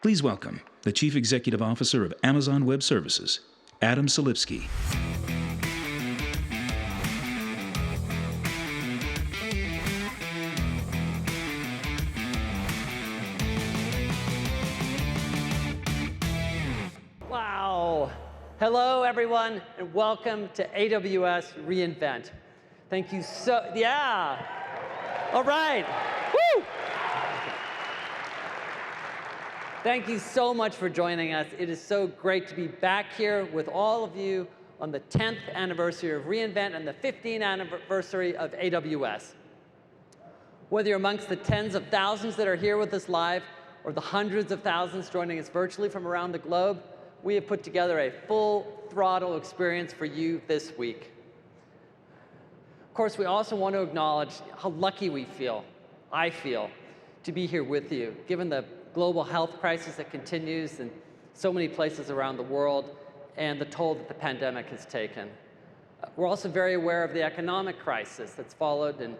Please welcome the Chief Executive Officer of Amazon Web Services, Adam Selipsky. Wow. Hello, everyone, and welcome to AWS reInvent. Thank you so, yeah. All right. Woo! Thank you so much for joining us. It is so great to be back here with all of you on the 10th anniversary of reInvent and the 15th anniversary of AWS. Whether you're amongst the tens of thousands that are here with us live or the hundreds of thousands joining us virtually from around the globe, we have put together a full throttle experience for you this week. Of course, we also want to acknowledge how lucky I feel, to be here with you, given the global health crisis that continues in so many places around the world and the toll that the pandemic has taken. We're also very aware of the economic crisis that's followed and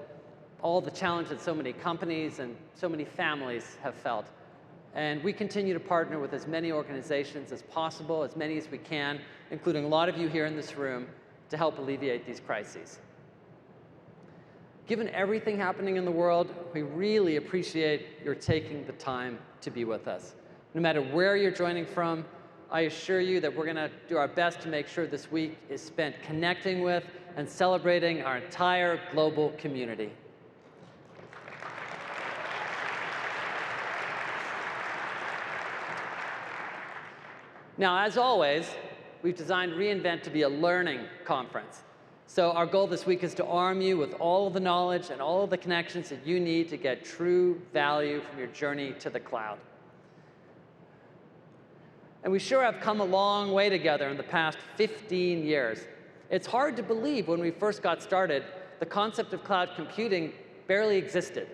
all the challenge that so many companies and so many families have felt. And we continue to partner with as many organizations as possible, as many as we can, including a lot of you here in this room, to help alleviate these crises. Given everything happening in the world, we really appreciate your taking the time to be with us. No matter where you're joining from, I assure you that we're going to do our best to make sure this week is spent connecting with and celebrating our entire global community. Now, as always, we've designed reInvent to be a learning conference. So our goal this week is to arm you with all of the knowledge and all of the connections that you need to get true value from your journey to the cloud. And we sure have come a long way together in the past 15 years. It's hard to believe when we first got started, the concept of cloud computing barely existed.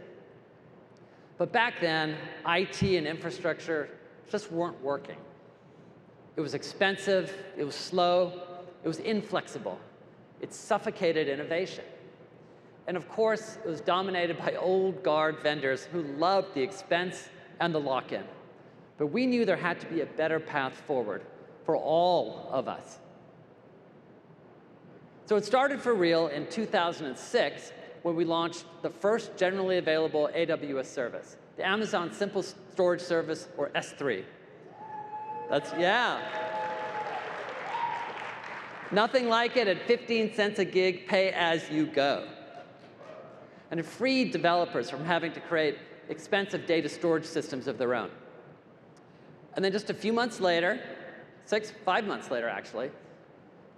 But back then, IT and infrastructure just weren't working. It was expensive, it was slow, it was inflexible. It suffocated innovation. And of course, it was dominated by old guard vendors who loved the expense and the lock-in. But we knew there had to be a better path forward for all of us. So it started for real in 2006 when we launched the first generally available AWS service, the Amazon Simple Storage Service, or S3. Yeah. Nothing like it at 15 cents a gig, pay as you go. And it freed developers from having to create expensive data storage systems of their own. And then just a few months later, 5 months later actually,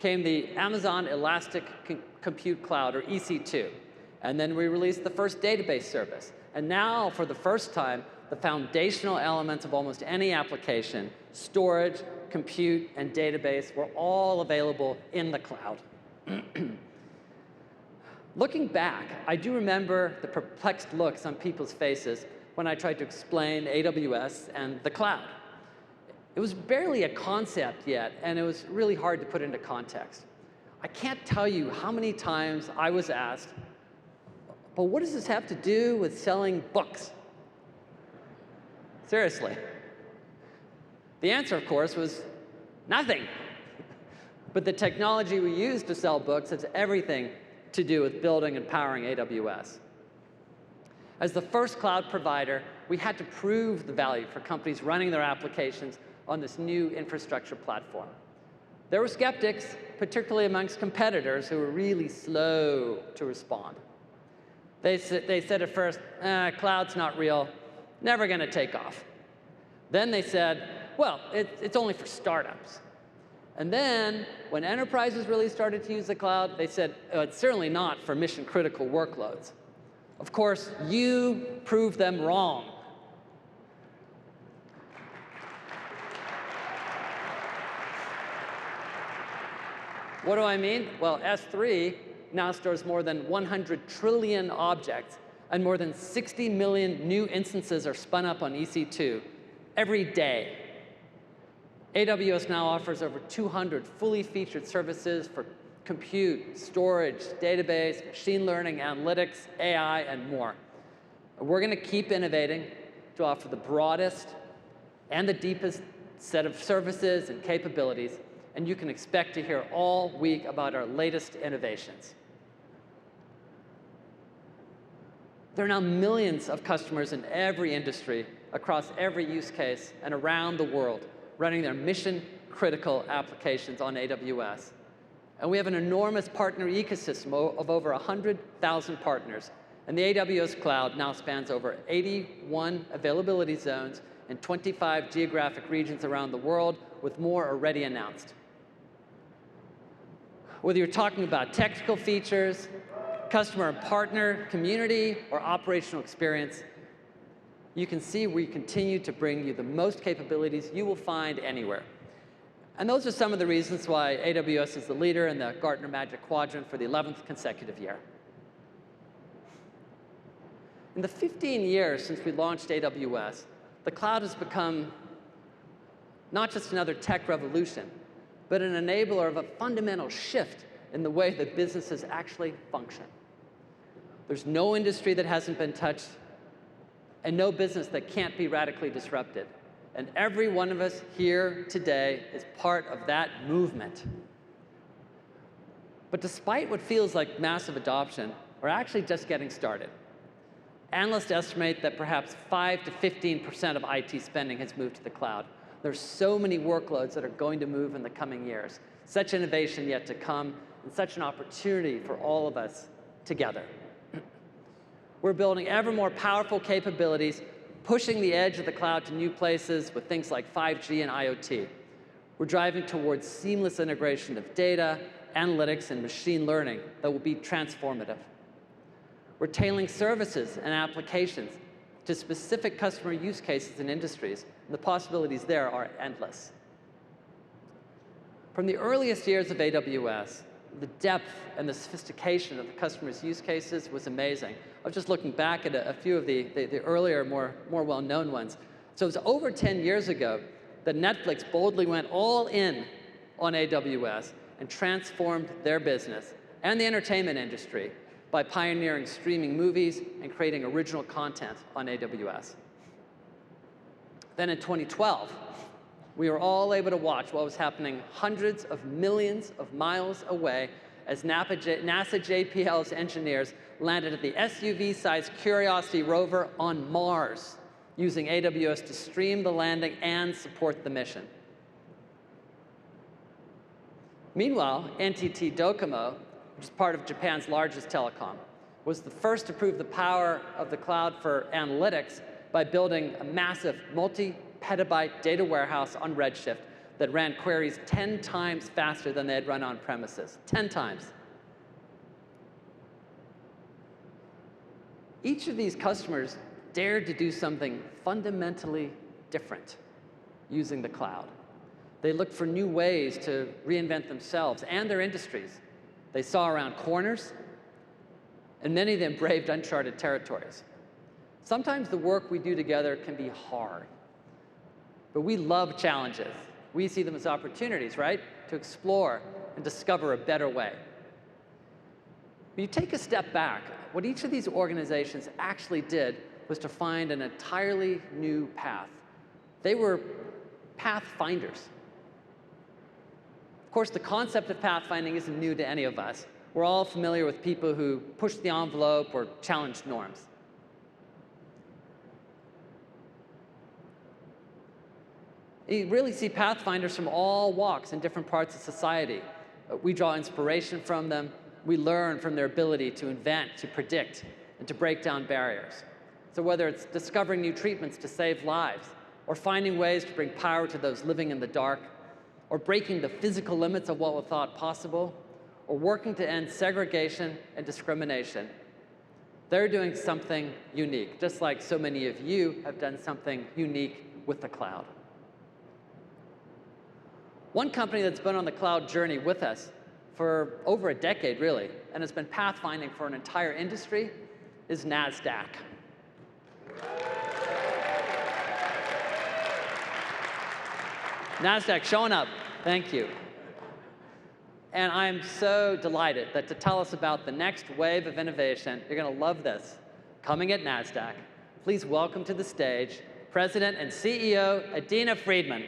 came the Amazon Elastic Compute Cloud, or EC2. And then we released the first database service. And now, for the first time, the foundational elements of almost any application, storage, compute, and database, were all available in the cloud. Looking back, I do remember the perplexed looks on people's faces when I tried to explain AWS and the cloud. It was barely a concept yet, and it was really hard to put into context. I can't tell you how many times I was asked, but what does this have to do with selling books? Seriously. The answer, of course, was nothing. But the technology we use to sell books has everything to do with building and powering AWS. As the first cloud provider, we had to prove the value for companies running their applications on this new infrastructure platform. There were skeptics, particularly amongst competitors, who were really slow to respond. They said at first, cloud's not real, never going to take off. Then they said, well, it's only for startups. And then, when enterprises really started to use the cloud, they said, oh, it's certainly not for mission-critical workloads. Of course, you proved them wrong. What do I mean? Well, S3 now stores more than 100 trillion objects, and more than 60 million new instances are spun up on EC2 every day. AWS now offers over 200 fully featured services for compute, storage, database, machine learning, analytics, AI, and more. We're going to keep innovating to offer the broadest, and the deepest set of services and capabilities, and you can expect to hear all week about our latest innovations. There are now millions of customers in every industry, across every use case, and around the world, running their mission-critical applications on AWS. And we have an enormous partner ecosystem of over 100,000 partners. And the AWS cloud now spans over 81 availability zones in 25 geographic regions around the world, with more already announced. Whether you're talking about technical features, customer and partner, community, or operational experience, you can see we continue to bring you the most capabilities you will find anywhere. And those are some of the reasons why AWS is the leader in the Gartner Magic Quadrant for the 11th consecutive year. In the 15 years since we launched AWS, the cloud has become not just another tech revolution, but an enabler of a fundamental shift in the way that businesses actually function. There's no industry that hasn't been touched, and no business that can't be radically disrupted. And every one of us here today is part of that movement. But despite what feels like massive adoption, we're actually just getting started. Analysts estimate that perhaps 5 to 15% of IT spending has moved to the cloud. There's so many workloads that are going to move in the coming years. Such innovation yet to come, and such an opportunity for all of us together. We're building ever more powerful capabilities, pushing the edge of the cloud to new places with things like 5G and IoT. We're driving towards seamless integration of data, analytics, and machine learning that will be transformative. We're tailoring services and applications to specific customer use cases and industries, and the possibilities there are endless. From the earliest years of AWS, the depth and the sophistication of the customer's use cases was amazing. I was just looking back at a few of the earlier, more well-known ones. So it was over 10 years ago that Netflix boldly went all in on AWS and transformed their business and the entertainment industry by pioneering streaming movies and creating original content on AWS. Then in 2012, we were all able to watch what was happening hundreds of millions of miles away as NASA JPL's engineers landed at the SUV-sized Curiosity rover on Mars, using AWS to stream the landing and support the mission. Meanwhile, NTT Docomo, which is part of Japan's largest telecom, was the first to prove the power of the cloud for analytics by building a massive multi-petabyte data warehouse on Redshift that ran queries 10 times faster than they had run on premises. 10 times. Each of these customers dared to do something fundamentally different using the cloud. They looked for new ways to reinvent themselves and their industries. They saw around corners, and many of them braved uncharted territories. Sometimes the work we do together can be hard, but we love challenges. We see them as opportunities, right? To explore and discover a better way. When you take a step back, what each of these organizations actually did was to find an entirely new path. They were pathfinders. Of course, the concept of pathfinding isn't new to any of us. We're all familiar with people who push the envelope or challenge norms. You really see pathfinders from all walks in different parts of society. We draw inspiration from them. We learn from their ability to invent, to predict, and to break down barriers. So whether it's discovering new treatments to save lives, or finding ways to bring power to those living in the dark, or breaking the physical limits of what was thought possible, or working to end segregation and discrimination, they're doing something unique, just like so many of you have done something unique with the cloud. One company that's been on the cloud journey with us for over a decade, really, and has been pathfinding for an entire industry is NASDAQ. NASDAQ showing up. Thank you. And I'm so delighted that to tell us about the next wave of innovation, you're going to love this, coming at NASDAQ, please welcome to the stage President and CEO, Adina Friedman.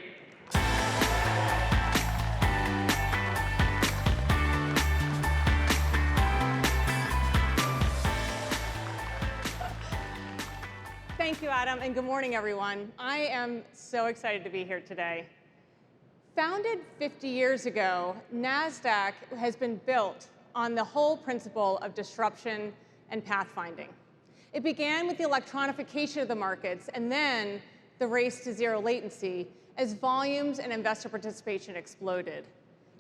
Thank you, Adam, and good morning, everyone. I am so excited to be here today. Founded 50 years ago, NASDAQ has been built on the whole principle of disruption and pathfinding. It began with the electronification of the markets and then the race to zero latency as volumes and investor participation exploded.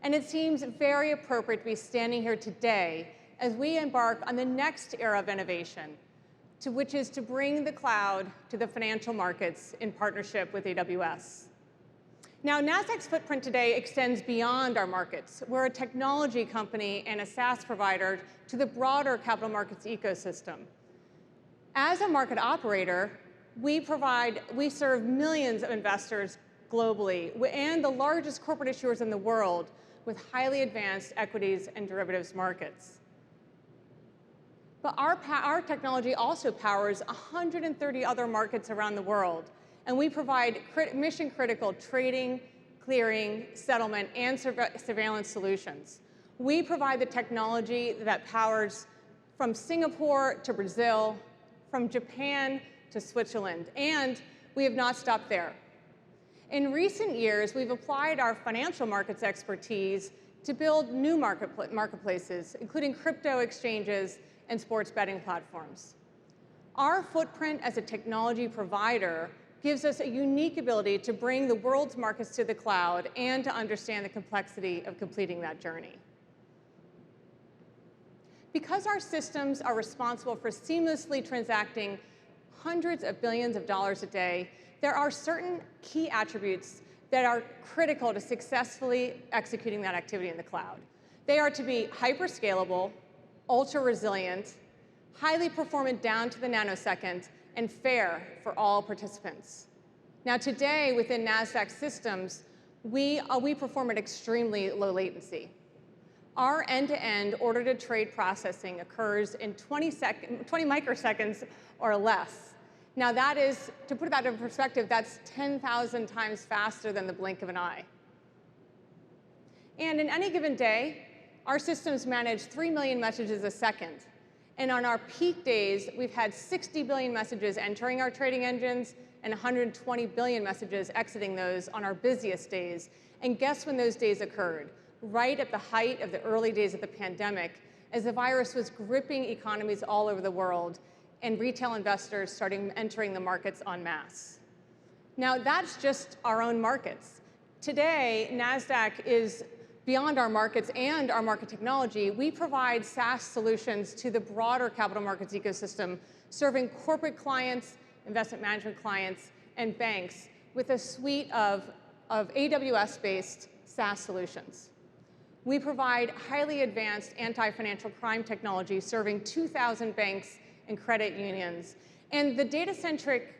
And it seems very appropriate to be standing here today as we embark on the next era of innovation, which is to bring the cloud to the financial markets in partnership with AWS. Now, NASDAQ's footprint today extends beyond our markets. We're a technology company and a SaaS provider to the broader capital markets ecosystem. As a market operator, we serve millions of investors globally and the largest corporate issuers in the world with highly advanced equities and derivatives markets. But our technology also powers 130 other markets around the world, and we provide mission-critical trading, clearing, settlement, and surveillance solutions. We provide the technology that powers from Singapore to Brazil, from Japan to Switzerland, and we have not stopped there. In recent years, we've applied our financial markets expertise to build new marketplaces, including crypto exchanges and sports betting platforms. Our footprint as a technology provider gives us a unique ability to bring the world's markets to the cloud and to understand the complexity of completing that journey. Because our systems are responsible for seamlessly transacting hundreds of billions of dollars a day, there are certain key attributes that are critical to successfully executing that activity in the cloud. They are to be hyper-scalable, ultra-resilient, highly performant down to the nanosecond, and fair for all participants. Now today, within NASDAQ systems, we perform at extremely low latency. Our end-to-end order-to-trade processing occurs in 20 microseconds or less. Now that is, to put that in perspective, that's 10,000 times faster than the blink of an eye. And in any given day, our systems manage 3 million messages a second. And on our peak days, we've had 60 billion messages entering our trading engines and 120 billion messages exiting those on our busiest days. And guess when those days occurred? Right at the height of the early days of the pandemic, as the virus was gripping economies all over the world and retail investors starting entering the markets en masse. Now, that's just our own markets. Today, NASDAQ is beyond our markets and our market technology. We provide SaaS solutions to the broader capital markets ecosystem, serving corporate clients, investment management clients, and banks with a suite of AWS-based SaaS solutions. We provide highly advanced anti-financial crime technology serving 2,000 banks and credit unions. And the data-centric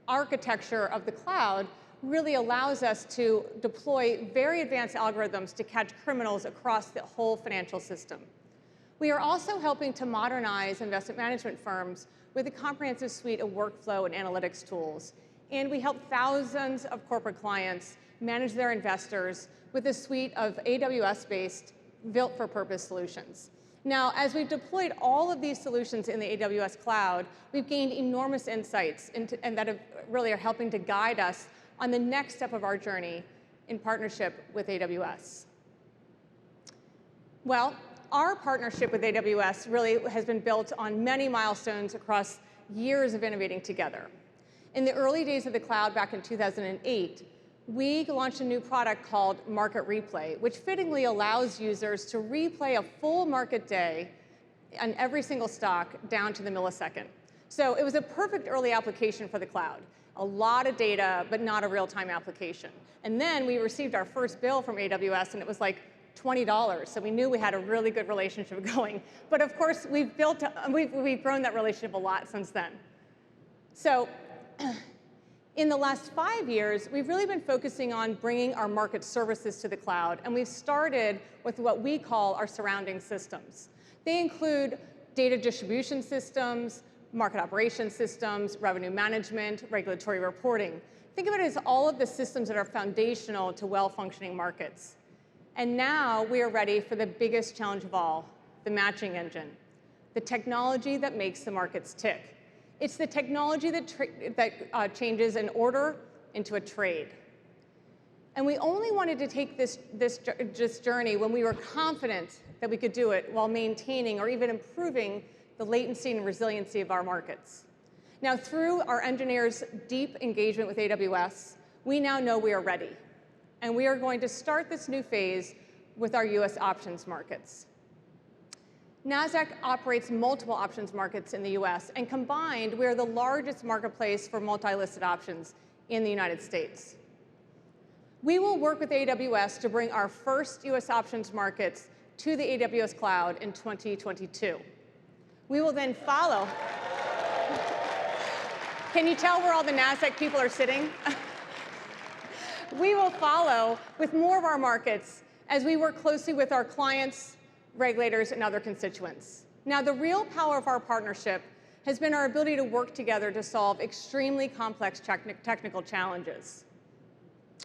architecture of the cloud really allows us to deploy very advanced algorithms to catch criminals across the whole financial system. We are also helping to modernize investment management firms with a comprehensive suite of workflow and analytics tools. And we help thousands of corporate clients manage their investors with a suite of AWS-based, built-for-purpose solutions. Now, as we've deployed all of these solutions in the AWS cloud, we've gained enormous insights and that really are helping to guide us on the next step of our journey in partnership with AWS. Well, our partnership with AWS really has been built on many milestones across years of innovating together. In the early days of the cloud back in 2008, we launched a new product called Market Replay, which fittingly allows users to replay a full market day on every single stock down to the millisecond. So it was a perfect early application for the cloud. A lot of data, but not a real-time application. And then we received our first bill from AWS, and it was like $20. So we knew we had a really good relationship going. But of course, we've grown that relationship a lot since then. So in the last 5 years, we've really been focusing on bringing our market services to the cloud. And we've started with what we call our surrounding systems. They include data distribution systems, market operations systems, revenue management, regulatory reporting. Think of it as all of the systems that are foundational to well-functioning markets. And now we are ready for the biggest challenge of all, the matching engine, the technology that makes the markets tick. It's the technology that changes an order into a trade. And we only wanted to take this journey when we were confident that we could do it while maintaining or even improving the latency and resiliency of our markets. Now, through our engineers' deep engagement with AWS, we now know we are ready. And we are going to start this new phase with our US options markets. NASDAQ operates multiple options markets in the US, and combined, we are the largest marketplace for multi-listed options in the United States. We will work with AWS to bring our first US options markets to the AWS cloud in 2022. We will then follow. Can you tell where all the NASDAQ people are sitting? We will follow with more of our markets as we work closely with our clients, regulators, and other constituents. Now, the real power of our partnership has been our ability to work together to solve extremely complex technical challenges.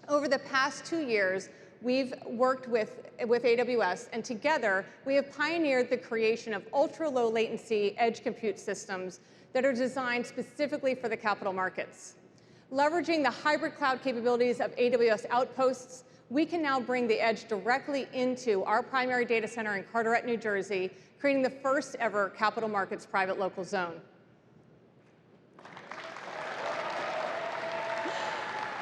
Over the past 2 years, we've worked with AWS, and together, we have pioneered the creation of ultra-low latency edge compute systems that are designed specifically for the capital markets. Leveraging the hybrid cloud capabilities of AWS Outposts, we can now bring the edge directly into our primary data center in Carteret, New Jersey, creating the first ever capital markets private local zone.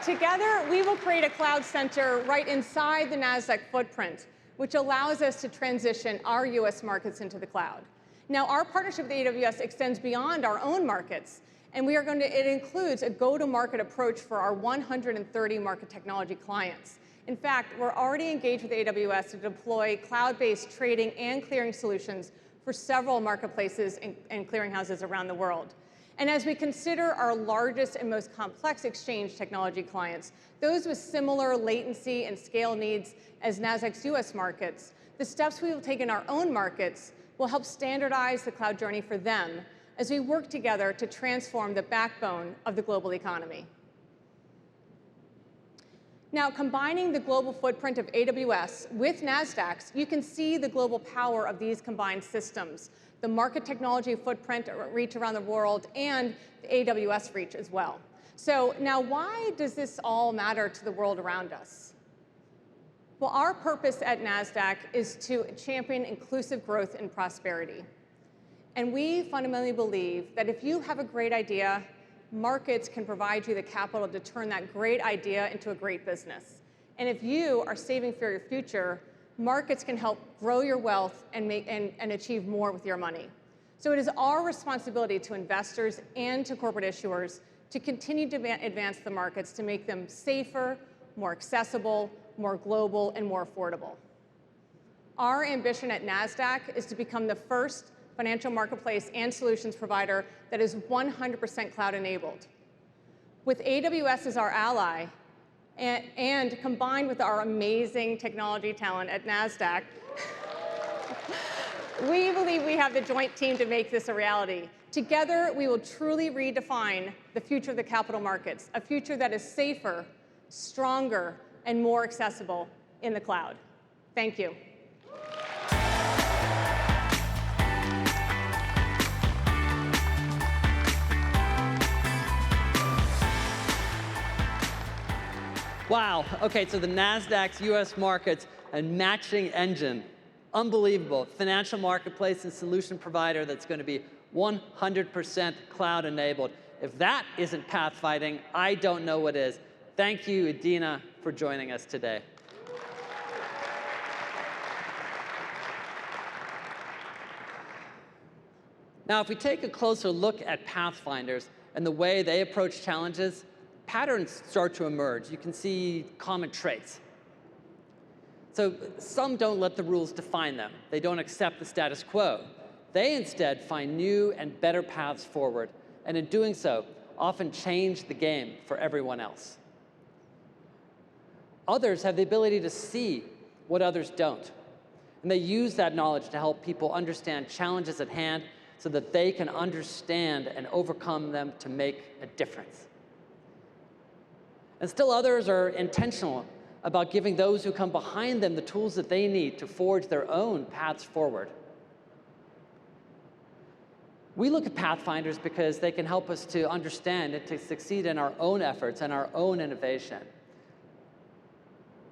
Together, we will create a cloud center right inside the NASDAQ footprint, which allows us to transition our US markets into the cloud. Now, our partnership with AWS extends beyond our own markets, and it includes a go-to-market approach for our 130 market technology clients. In fact, we're already engaged with AWS to deploy cloud-based trading and clearing solutions for several marketplaces and clearinghouses around the world. And as we consider our largest and most complex exchange technology clients, those with similar latency and scale needs as NASDAQ's US markets, the steps we will take in our own markets will help standardize the cloud journey for them as we work together to transform the backbone of the global economy. Now, combining the global footprint of AWS with NASDAQ's, you can see the global power of these combined systems, the market technology footprint reach around the world, and the AWS reach as well. So now, why does this all matter to the world around us? Well, our purpose at NASDAQ is to champion inclusive growth and prosperity. And we fundamentally believe that if you have a great idea, markets can provide you the capital to turn that great idea into a great business. And if you are saving for your future, markets can help grow your wealth and achieve more with your money. So it is our responsibility to investors and to corporate issuers to continue to advance the markets to make them safer, more accessible, more global, and more affordable. Our ambition at NASDAQ is to become the first financial marketplace and solutions provider that is 100% cloud-enabled. With AWS as our ally, and combined with our amazing technology talent at NASDAQ, we believe we have the joint team to make this a reality. Together, we will truly redefine the future of the capital markets, a future that is safer, stronger, and more accessible in the cloud. Thank you. Wow. Okay, so the NASDAQ's US markets and matching engine. Unbelievable. Financial marketplace and solution provider that's going to be 100% cloud enabled. If that isn't pathfinding, I don't know what is. Thank you, Adina, for joining us today. Now, if we take a closer look at pathfinders and the way they approach challenges, patterns start to emerge. You can see common traits. So some don't let the rules define them. They don't accept the status quo. They instead find new and better paths forward, and in doing so, often change the game for everyone else. Others have the ability to see what others don't, and they use that knowledge to help people understand challenges at hand so that they can understand and overcome them to make a difference. And still others are intentional about giving those who come behind them the tools that they need to forge their own paths forward. We look at pathfinders because they can help us to understand and to succeed in our own efforts and our own innovation.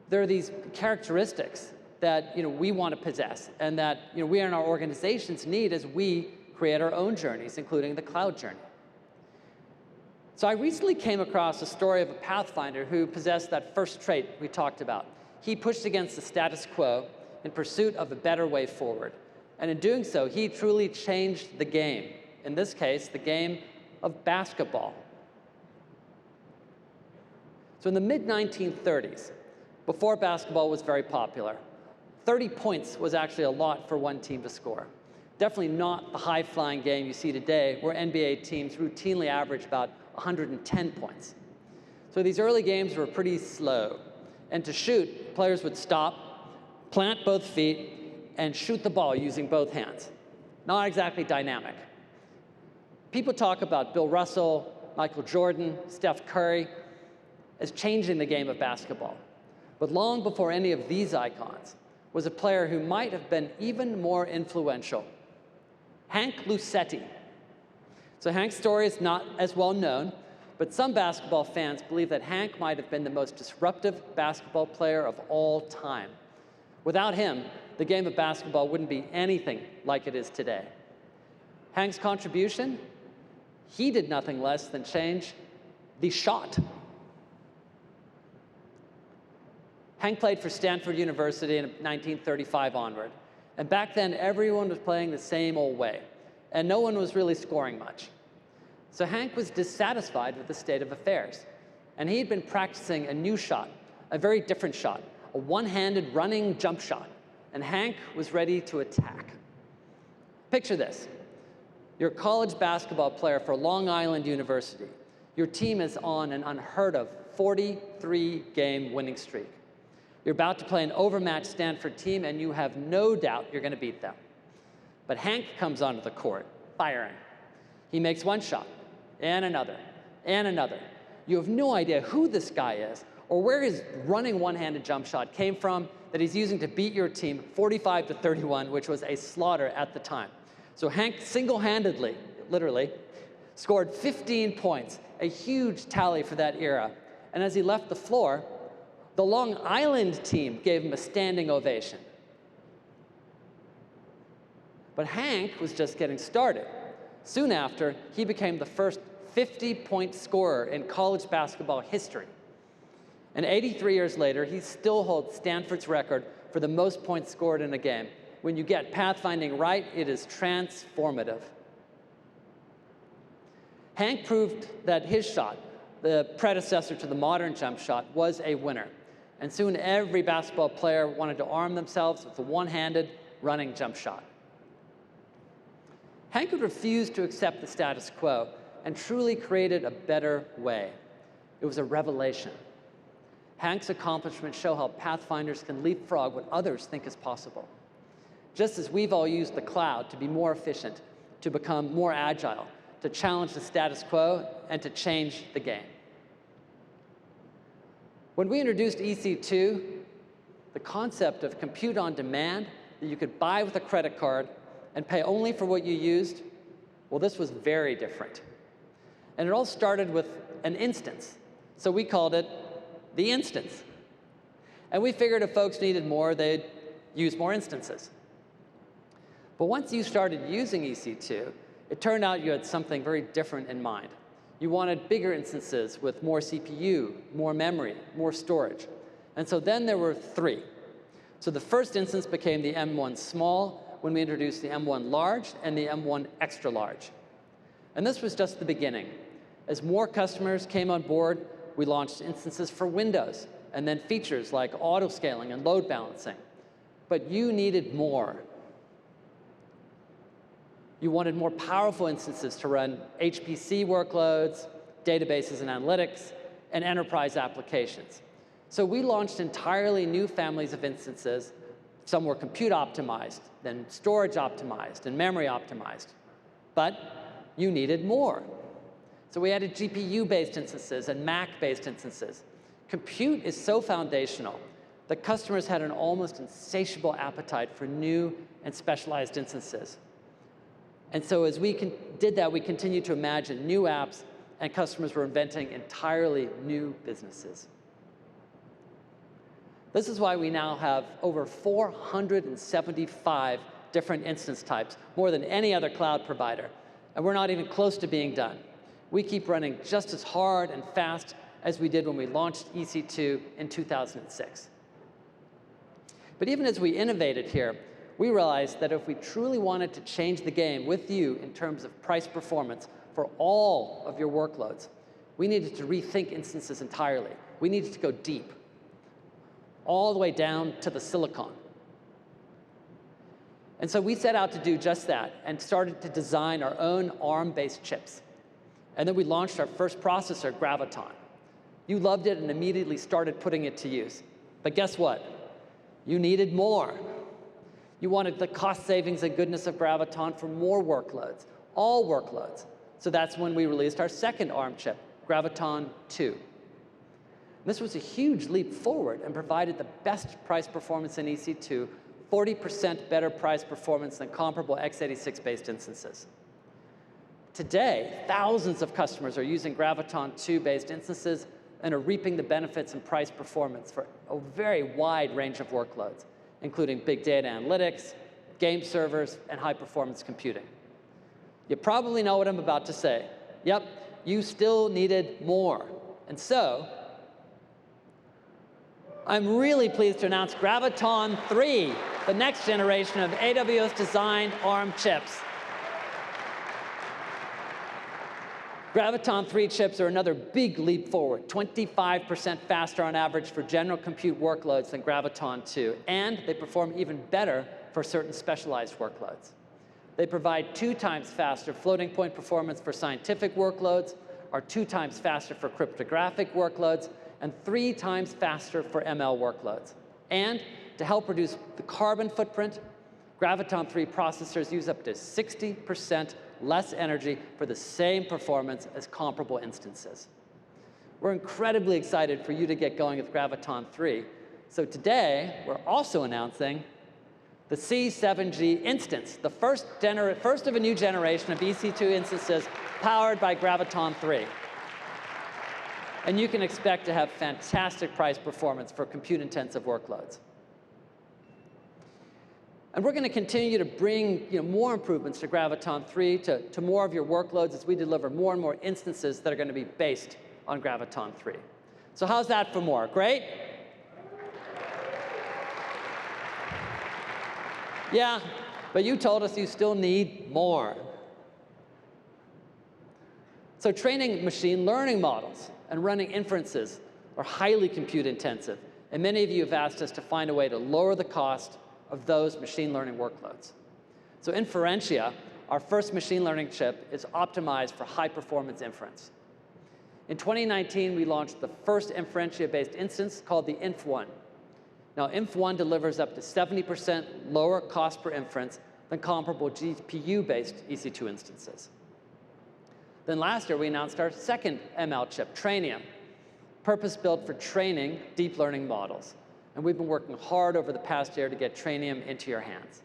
There are these characteristics that we want to possess and that we and our organizations need as we create our own journeys, including the cloud journey. So I recently came across a story of a pathfinder who possessed that first trait we talked about. He pushed against the status quo in pursuit of a better way forward. And in doing so, he truly changed the game. In this case, the game of basketball. So in the mid-1930s, before basketball was very popular, 30 points was actually a lot for one team to score. Definitely not the high-flying game you see today, where NBA teams routinely average about 110 points. So these early games were pretty slow. And to shoot, players would stop, plant both feet, and shoot the ball using both hands. Not exactly dynamic. People talk about Bill Russell, Michael Jordan, Steph Curry as changing the game of basketball. But long before any of these icons was a player who might have been even more influential, Hank Luisetti. So Hank's story is not as well known, but some basketball fans believe that Hank might have been the most disruptive basketball player of all time. Without him, the game of basketball wouldn't be anything like it is today. Hank's contribution? He did nothing less than change the shot. Hank played for Stanford University in 1935 onward. And back then, everyone was playing the same old way. And no one was really scoring much. So Hank was dissatisfied with the state of affairs. And he'd been practicing a new shot, a very different shot, a one-handed running jump shot. And Hank was ready to attack. Picture this. You're a college basketball player for Long Island University. Your team is on an unheard of 43-game winning streak. You're about to play an overmatched Stanford team, and you have no doubt you're going to beat them. But Hank comes onto the court, firing. He makes one shot, and another, and another. You have no idea who this guy is, or where his running one-handed jump shot came from that he's using to beat your team 45-31, which was a slaughter at the time. So Hank single-handedly, literally, scored 15 points, a huge tally for that era. And as he left the floor, the Long Island team gave him a standing ovation. But Hank was just getting started. Soon after, he became the first 50-point scorer in college basketball history. And 83 years later, he still holds Stanford's record for the most points scored in a game. When you get pathfinding right, it is transformative. Hank proved that his shot, the predecessor to the modern jump shot, was a winner. And soon every basketball player wanted to arm themselves with a one-handed running jump shot. Hank had refused to accept the status quo and truly created a better way. It was a revelation. Hank's accomplishments show how pathfinders can leapfrog what others think is possible. Just as we've all used the cloud to be more efficient, to become more agile, to challenge the status quo, and to change the game. When we introduced EC2, the concept of compute on demand that you could buy with a credit card and pay only for what you used, well, this was very different. And it all started with an instance. So we called it the instance. And we figured if folks needed more, they'd use more instances. But once you started using EC2, it turned out you had something very different in mind. You wanted bigger instances with more CPU, more memory, more storage. And so then there were 3. So the first instance became the M1 small when we introduced the M1 large and the M1 extra large. And this was just the beginning. As more customers came on board, we launched instances for Windows, and then features like auto-scaling and load balancing. But you needed more. You wanted more powerful instances to run HPC workloads, databases and analytics, and enterprise applications. So we launched entirely new families of instances. Some were compute optimized, then storage optimized, and memory optimized. But you needed more. So we added GPU-based instances and Mac-based instances. Compute is so foundational that customers had an almost insatiable appetite for new and specialized instances. And so as we did that, we continued to imagine new apps, and customers were inventing entirely new businesses. This is why we now have over 475 different instance types, more than any other cloud provider. And we're not even close to being done. We keep running just as hard and fast as we did when we launched EC2 in 2006. But even as we innovated here, we realized that if we truly wanted to change the game with you in terms of price performance for all of your workloads, we needed to rethink instances entirely. We needed to go deep, all the way down to the silicon. And so we set out to do just that and started to design our own ARM-based chips. And then we launched our first processor, Graviton. You loved it and immediately started putting it to use. But guess what? You needed more. You wanted the cost savings and goodness of Graviton for more workloads, all workloads. So that's when we released our second ARM chip, Graviton 2. This was a huge leap forward and provided the best price performance in EC2, 40% better price performance than comparable x86-based instances. Today, thousands of customers are using Graviton 2-based instances and are reaping the benefits and price performance for a very wide range of workloads, including big data analytics, game servers, and high-performance computing. You probably know what I'm about to say. Yep, you still needed more. And so, I'm really pleased to announce Graviton 3, the next generation of AWS-designed ARM chips. Graviton 3 chips are another big leap forward, 25% faster on average for general compute workloads than Graviton 2, and they perform even better for certain specialized workloads. They provide 2 times faster floating point performance for scientific workloads, are 2 times faster for cryptographic workloads, and 3 times faster for ML workloads. And to help reduce the carbon footprint, Graviton 3 processors use up to 60% less energy for the same performance as comparable instances. We're incredibly excited for you to get going with Graviton 3. So today, we're also announcing the C7G instance, the first of a new generation of EC2 instances powered by Graviton 3. And you can expect to have fantastic price performance for compute-intensive workloads. And we're going to continue to bring more improvements to Graviton 3 to more of your workloads as we deliver more and more instances that are going to be based on Graviton 3. So how's that for more? Great? Yeah, but you told us you still need more. So training machine learning models and running inferences are highly compute intensive. And many of you have asked us to find a way to lower the cost of those machine learning workloads. So Inferentia, our first machine learning chip, is optimized for high-performance inference. In 2019, we launched the first Inferentia-based instance called the Inf1. Now, Inf1 delivers up to 70% lower cost per inference than comparable GPU-based EC2 instances. Then last year, we announced our second ML chip, Trainium, purpose-built for training deep learning models. And we've been working hard over the past year to get Trainium into your hands.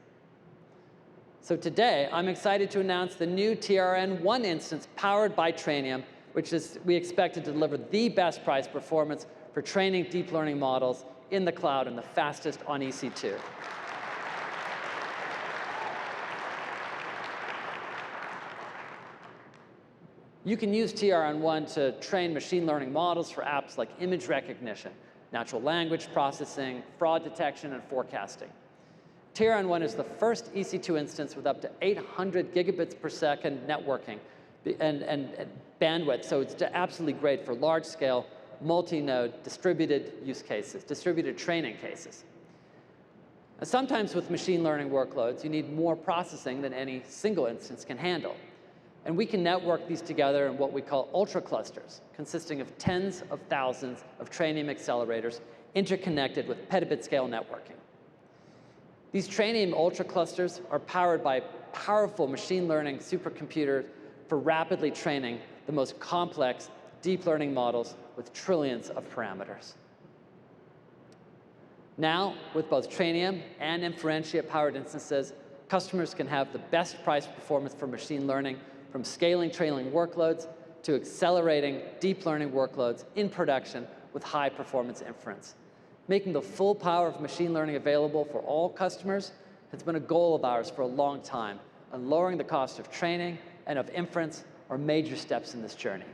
So today, I'm excited to announce the new TRN1 instance powered by Trainium, which we expect to deliver the best price performance for training deep learning models in the cloud and the fastest on EC2. You can use TRN1 to train machine learning models for apps like image recognition, natural language processing, fraud detection, and forecasting. TRN1 is the first EC2 instance with up to 800 gigabits per second networking and bandwidth, so it's absolutely great for large-scale, multi-node, distributed use cases, distributed training cases. Now, sometimes with machine learning workloads, you need more processing than any single instance can handle. And we can network these together in what we call ultra clusters, consisting of tens of thousands of Trainium accelerators interconnected with petabit scale networking. These Trainium ultra clusters are powered by powerful machine learning supercomputers for rapidly training the most complex deep learning models with trillions of parameters. Now, with both Trainium and Inferentia-powered instances, customers can have the best price performance for machine learning, from scaling training workloads to accelerating deep learning workloads in production with high-performance inference. Making the full power of machine learning available for all customers has been a goal of ours for a long time, and lowering the cost of training and of inference are major steps in this journey.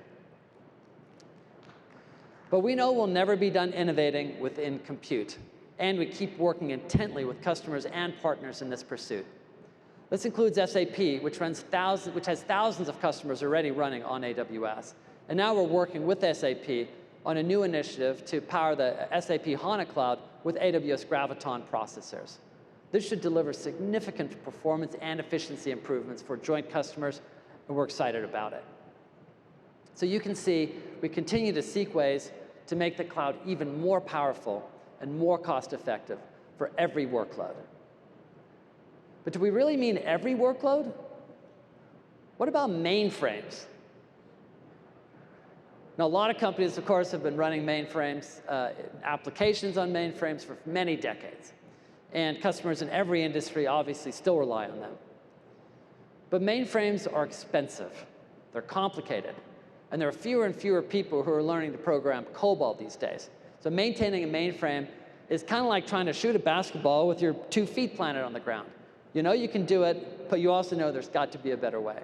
But we know we'll never be done innovating within compute, and we keep working intently with customers and partners in this pursuit. This includes SAP, which has thousands of customers already running on AWS. And now we're working with SAP on a new initiative to power the SAP HANA Cloud with AWS Graviton processors. This should deliver significant performance and efficiency improvements for joint customers, and we're excited about it. So you can see we continue to seek ways to make the cloud even more powerful and more cost-effective for every workload. But do we really mean every workload? What about mainframes? Now, a lot of companies, of course, have been running mainframes, applications on mainframes for many decades. And customers in every industry obviously still rely on them. But mainframes are expensive. They're complicated. And there are fewer and fewer people who are learning to program COBOL these days. So maintaining a mainframe is kind of like trying to shoot a basketball with your 2 feet planted on the ground. You know you can do it, but you also know there's got to be a better way.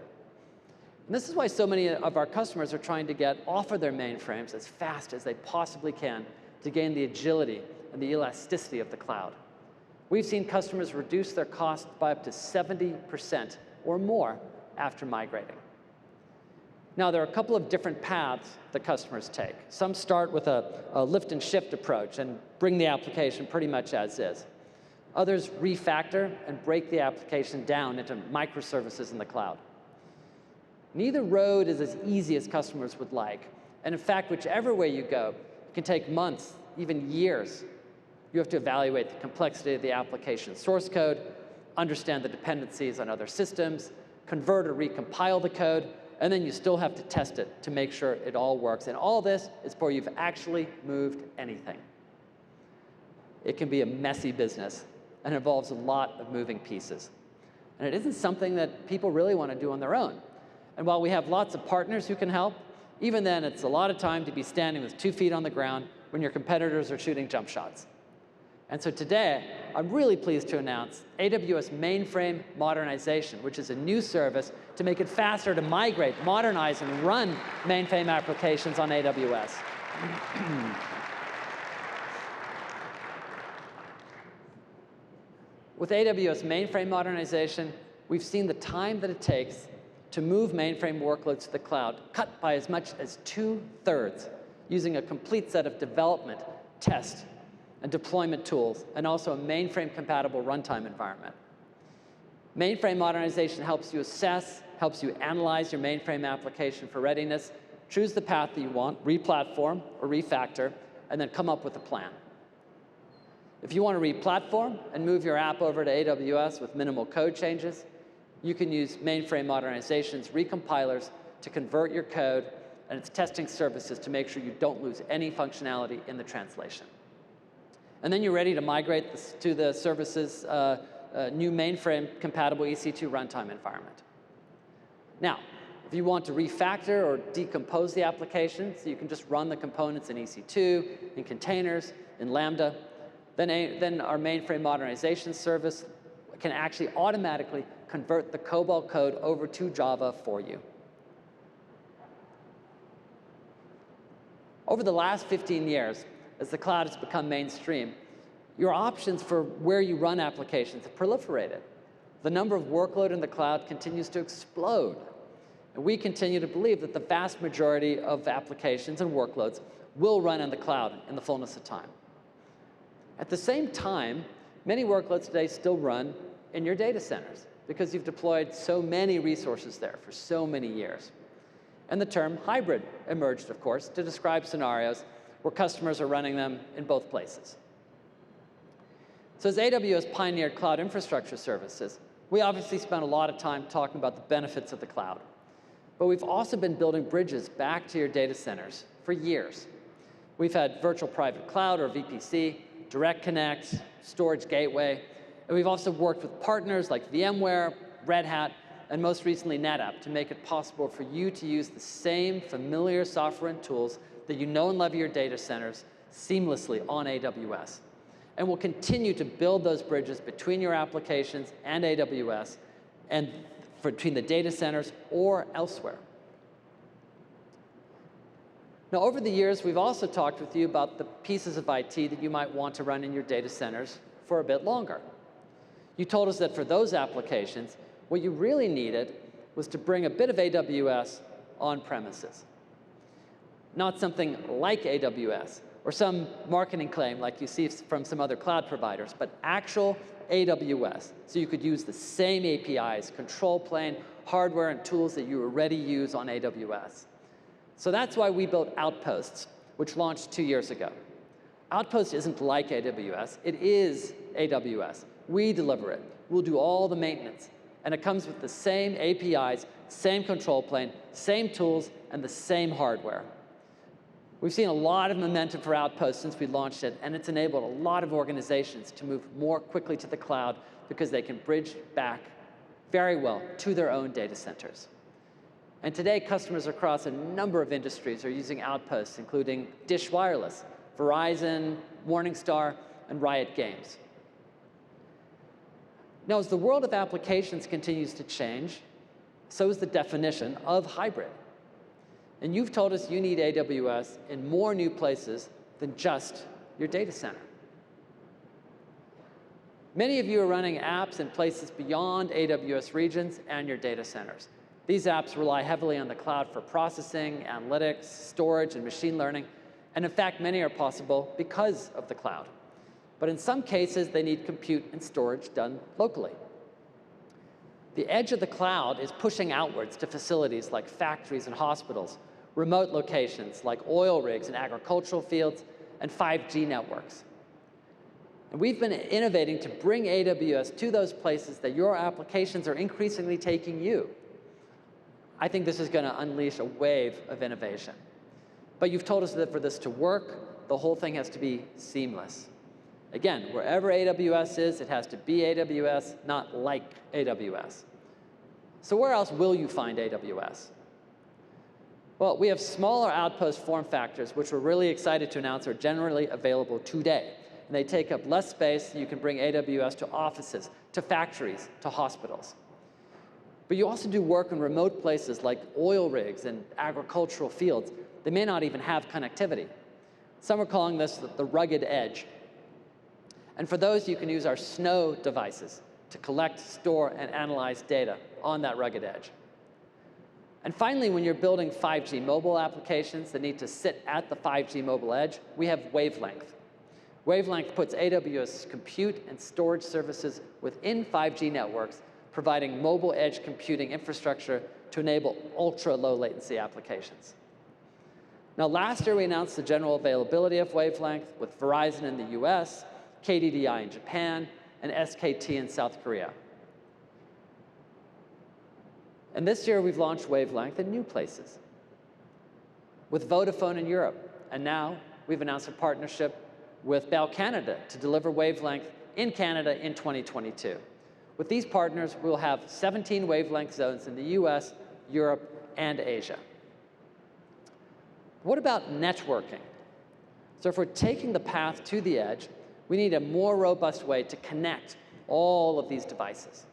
And this is why so many of our customers are trying to get off of their mainframes as fast as they possibly can to gain the agility and the elasticity of the cloud. We've seen customers reduce their cost by up to 70% or more after migrating. Now, there are a couple of different paths that customers take. Some start with a lift and shift approach and bring the application pretty much as is. Others refactor and break the application down into microservices in the cloud. Neither road is as easy as customers would like. And in fact, whichever way you go, it can take months, even years. You have to evaluate the complexity of the application source code, understand the dependencies on other systems, convert or recompile the code, and then you still have to test it to make sure it all works. And all this is before you've actually moved anything. It can be a messy business and involves a lot of moving pieces. And it isn't something that people really want to do on their own. And while we have lots of partners who can help, even then it's a lot of time to be standing with 2 feet on the ground when your competitors are shooting jump shots. And so today, I'm really pleased to announce AWS Mainframe Modernization, which is a new service to make it faster to migrate, modernize, and run mainframe applications on AWS. With AWS Mainframe Modernization, we've seen the time that it takes to move mainframe workloads to the cloud cut by as much as 2/3 using a complete set of development, test, and deployment tools, and also a mainframe-compatible runtime environment. Mainframe modernization helps you assess, helps you analyze your mainframe application for readiness, choose the path that you want, replatform or refactor, and then come up with a plan. If you want to replatform and move your app over to AWS with minimal code changes, you can use Mainframe Modernization's recompilers to convert your code and its testing services to make sure you don't lose any functionality in the translation. And then you're ready to migrate this to the service's new mainframe-compatible EC2 runtime environment. Now, if you want to refactor or decompose the application, so you can just run the components in EC2, in containers, in Lambda, then our mainframe modernization service can actually automatically convert the COBOL code over to Java for you. Over the last 15 years, as the cloud has become mainstream, your options for where you run applications have proliferated. The number of workload in the cloud continues to explode. And we continue to believe that the vast majority of applications and workloads will run in the cloud in the fullness of time. At the same time, many workloads today still run in your data centers because you've deployed so many resources there for so many years. And the term hybrid emerged, of course, to describe scenarios where customers are running them in both places. So as AWS pioneered cloud infrastructure services, We obviously spent a lot of time talking about the benefits of the cloud. But we've also been building bridges back to your data centers for years. We've had virtual private cloud, or VPC, Direct Connect, Storage Gateway, and we've also worked with partners like VMware, Red Hat, and most recently NetApp to make it possible for you to use the same familiar software and tools that you know and love your data centers seamlessly on AWS. And we'll continue to build those bridges between your applications and AWS and between the data centers or elsewhere. Now, over the years, we've also talked with you about the pieces of IT that you might want to run in your data centers for a bit longer. You told us that for those applications, what you really needed was to bring a bit of AWS on premises. Not something like AWS, or some marketing claim like you see from some other cloud providers, but actual AWS. So you could use the same APIs, control plane, hardware, and tools that you already use on AWS. So that's why we built Outposts, which launched 2 years ago. Outpost isn't like AWS, it is AWS. We deliver it. We'll do all the maintenance. And it comes with the same APIs, same control plane, same tools, and the same hardware. We've seen a lot of momentum for Outpost since we launched it, and it's enabled a lot of organizations to move more quickly to the cloud because they can bridge back very well to their own data centers. And today, customers across a number of industries are using Outposts, including Dish Wireless, Verizon, Morningstar, and Riot Games. Now, as the world of applications continues to change, so is the definition of hybrid. And you've told us you need AWS in more new places than just your data center. Many of you are running apps in places beyond AWS regions and your data centers. These apps rely heavily on the cloud for processing, analytics, storage, and machine learning. And in fact, many are possible because of the cloud. But in some cases, they need compute and storage done locally. The edge of the cloud is pushing outwards to facilities like factories and hospitals, remote locations like oil rigs and agricultural fields, and 5G networks. And we've been innovating to bring AWS to those places that your applications are increasingly taking you. I think this is going to unleash a wave of innovation. But you've told us that for this to work, the whole thing has to be seamless. Again, wherever AWS is, it has to be AWS, not like AWS. So where else will you find AWS? Well, we have smaller Outpost form factors, which we're really excited to announce are generally available today. And they take up less space. You can bring AWS to offices, to factories, to hospitals. But you also do work in remote places like oil rigs and agricultural fields. They may not even have connectivity. Some are calling this the rugged edge. And for those, you can use our Snow devices to collect, store, and analyze data on that rugged edge. And finally, when you're building 5G mobile applications that need to sit at the 5G mobile edge, we have Wavelength. Wavelength puts AWS compute and storage services within 5G networks, providing mobile edge computing infrastructure to enable ultra-low latency applications. Now, last year, we announced the general availability of Wavelength with Verizon in the US, KDDI in Japan, and SKT in South Korea. And this year, we've launched Wavelength in new places with Vodafone in Europe. And now, we've announced a partnership with Bell Canada to deliver Wavelength in Canada in 2022. With these partners, we'll have 17 Wavelength zones in the US, Europe, and Asia. What about networking? So if we're taking the path to the edge, we need a more robust way to connect all of these devices.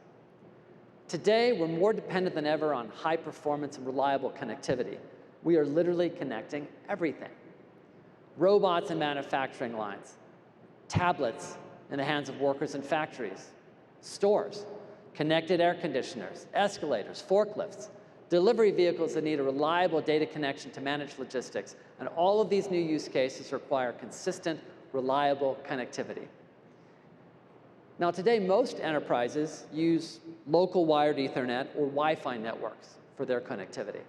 Today, we're more dependent than ever on high performance and reliable connectivity. We are literally connecting everything. Robots in manufacturing lines, tablets in the hands of workers in factories, stores, connected air conditioners, escalators, forklifts, delivery vehicles that need a reliable data connection to manage logistics. And all of these new use cases require consistent, reliable connectivity. Now, today, most enterprises use local wired Ethernet or Wi-Fi networks for their connectivity.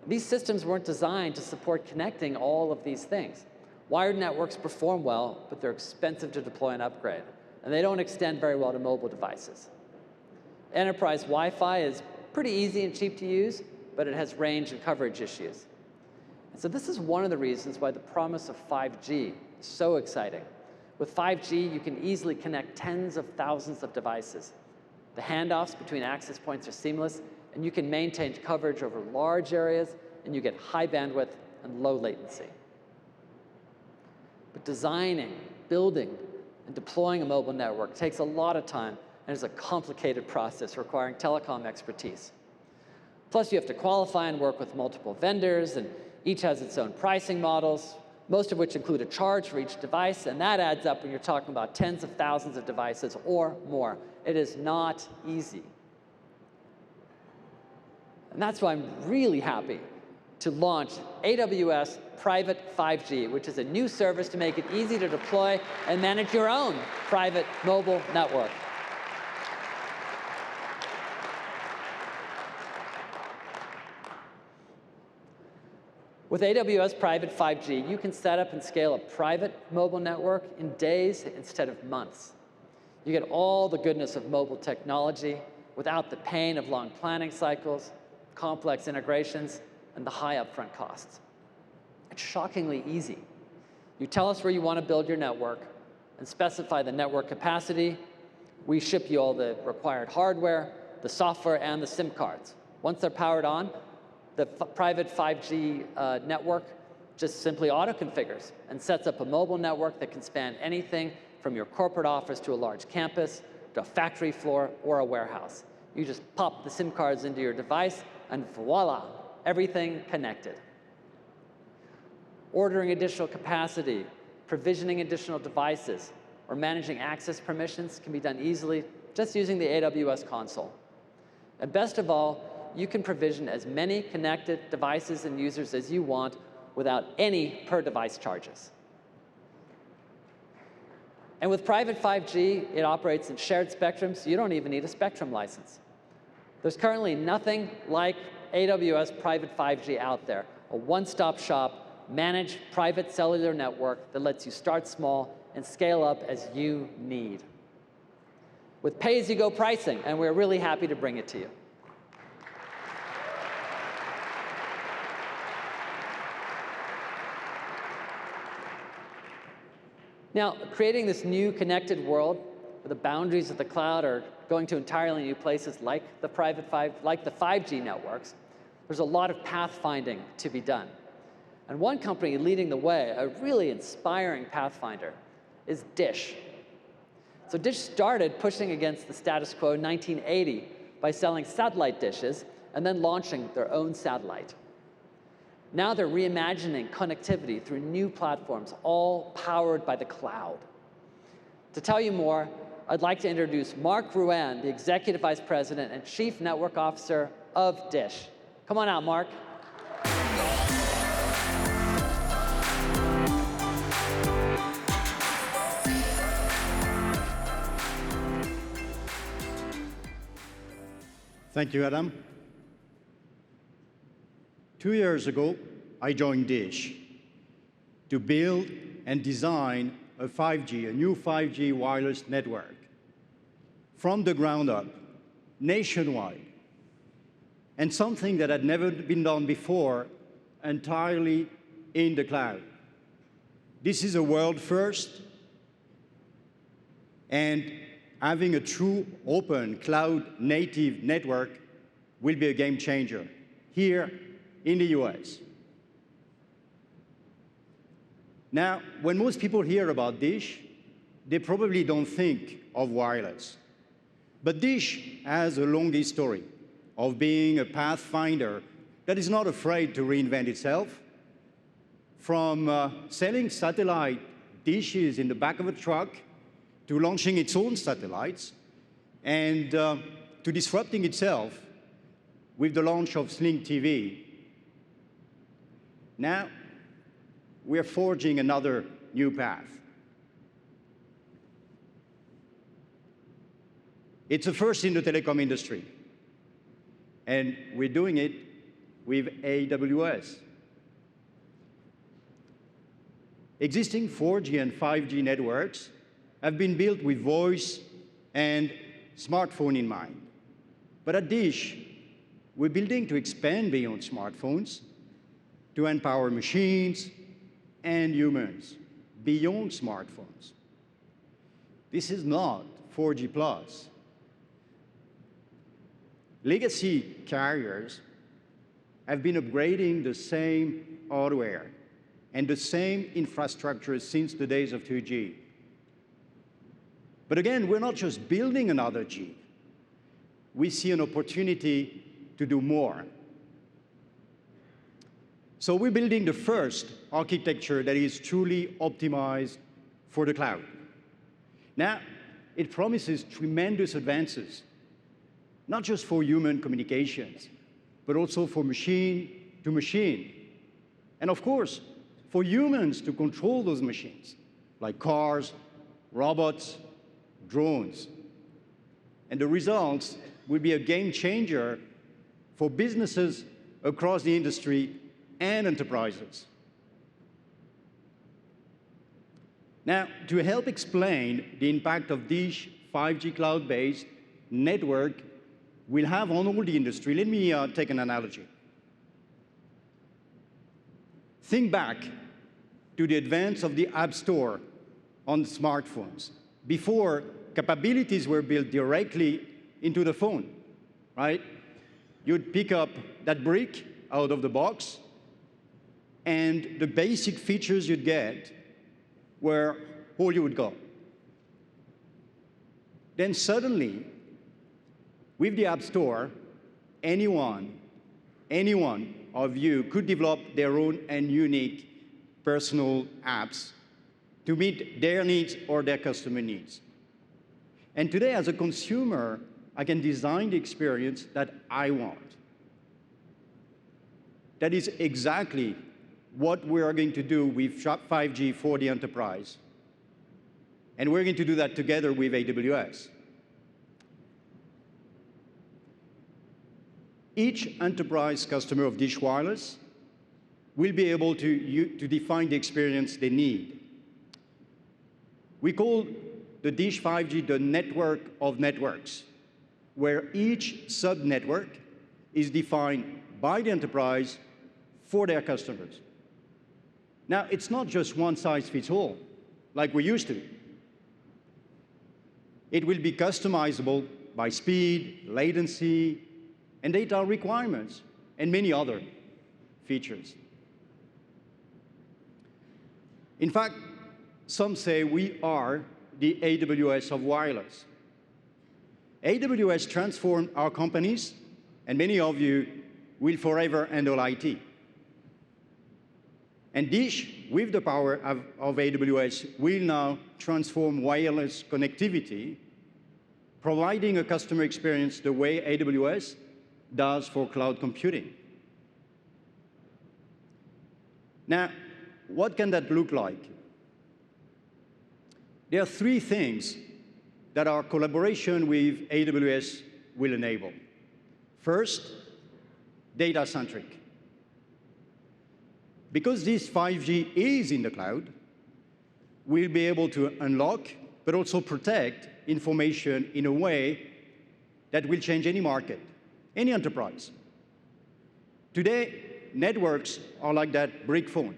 These systems weren't designed to support connecting all of these things. Wired networks perform well, but they're expensive to deploy and upgrade. And they don't extend very well to mobile devices. Enterprise Wi-Fi is pretty easy and cheap to use, but it has range and coverage issues. And so this is one of the reasons why the promise of 5G is so exciting. With 5G, you can easily connect tens of thousands of devices. The handoffs between access points are seamless, and you can maintain coverage over large areas, and you get high bandwidth and low latency. But designing, building, and deploying a mobile network takes a lot of time and is a complicated process requiring telecom expertise. Plus, you have to qualify and work with multiple vendors, and each has its own pricing models, most of which include a charge for each device, and that adds up when you're talking about tens of thousands of devices or more. It is not easy. And that's why I'm really happy to launch AWS Private 5G, which is a new service to make it easy to deploy and manage your own private mobile network. With AWS Private 5G, you can set up and scale a private mobile network in days instead of months. You get all the goodness of mobile technology without the pain of long planning cycles, complex integrations, and the high upfront costs. It's shockingly easy. You tell us where you want to build your network and specify the network capacity. We ship you all the required hardware, the software, and the SIM cards. Once they're powered on, the private 5G network just simply auto-configures and sets up a mobile network that can span anything from your corporate office to a large campus, to a factory floor, or a warehouse. You just pop the SIM cards into your device, and voila, everything connected. Ordering additional capacity, provisioning additional devices, or managing access permissions can be done easily just using the AWS console. And best of all, you can provision as many connected devices and users as you want without any per-device charges. And with private 5G, it operates in shared spectrum, so you don't even need a spectrum license. There's currently nothing like AWS Private 5G out there, a one-stop shop, managed private cellular network that lets you start small and scale up as you need. With pay-as-you-go pricing, and we're really happy to bring it to you. Now, creating this new connected world where the boundaries of the cloud are going to entirely new places like the 5G networks, there's a lot of pathfinding to be done. And one company leading the way, a really inspiring pathfinder, is Dish. So Dish started pushing against the status quo in 1980 by selling satellite dishes and then launching their own satellite. Now they're reimagining connectivity through new platforms, all powered by the cloud. To tell you more, I'd like to introduce Mark Ruan, the Executive Vice President and Chief Network Officer of Dish. Come on out, Mark. Thank you, Adam. 2 years ago, I joined Dish to build and design a new 5G wireless network from the ground up, nationwide, and something that had never been done before, entirely in the cloud. This is a world first, and having a true open cloud-native network will be a game changer here in the US. Now, when most people hear about Dish, they probably don't think of wireless. But Dish has a long history of being a pathfinder that is not afraid to reinvent itself, from selling satellite dishes in the back of a truck to launching its own satellites, and to disrupting itself with the launch of Sling TV. Now, we are forging another new path. It's a first in the telecom industry, and we're doing it with AWS. Existing 4G and 5G networks have been built with voice and smartphone in mind. But at Dish, we're building to expand beyond smartphones to empower machines and humans beyond smartphones. This is not 4G plus. Legacy carriers have been upgrading the same hardware and the same infrastructure since the days of 2G. But again, we're not just building another G. We see an opportunity to do more. So we're building the first architecture that is truly optimized for the cloud. Now, it promises tremendous advances, not just for human communications, but also for machine to machine. And of course, for humans to control those machines, like cars, robots, drones. And the results will be a game changer for businesses across the industry and enterprises. Now, to help explain the impact of this 5G cloud-based network will have on all the industry, let me take an analogy. Think back to the advance of the App Store on smartphones. Before, capabilities were built directly into the phone, right? You'd pick up that brick out of the box, and the basic features you'd get were all you would got. Then suddenly, with the App Store, anyone of you could develop their own and unique personal apps to meet their needs or their customer needs. And today, as a consumer, I can design the experience that I want. That is exactly what we are going to do with 5G for the enterprise. And we're going to do that together with AWS. Each enterprise customer of Dish Wireless will be able to define the experience they need. We call the Dish 5G the network of networks, where each sub-network is defined by the enterprise for their customers. Now, it's not just one size fits all, like we used to. It will be customizable by speed, latency, and data requirements, and many other features. In fact, some say we are the AWS of wireless. AWS transformed our companies, and many of you will forever handle IT. And Dish, with the power of AWS, will now transform wireless connectivity, providing a customer experience the way AWS does for cloud computing. Now, what can that look like? There are three things that our collaboration with AWS will enable. First, data-centric. Because this 5G is in the cloud, we'll be able to unlock, but also protect information in a way that will change any market, any enterprise. Today, networks are like that brick phone.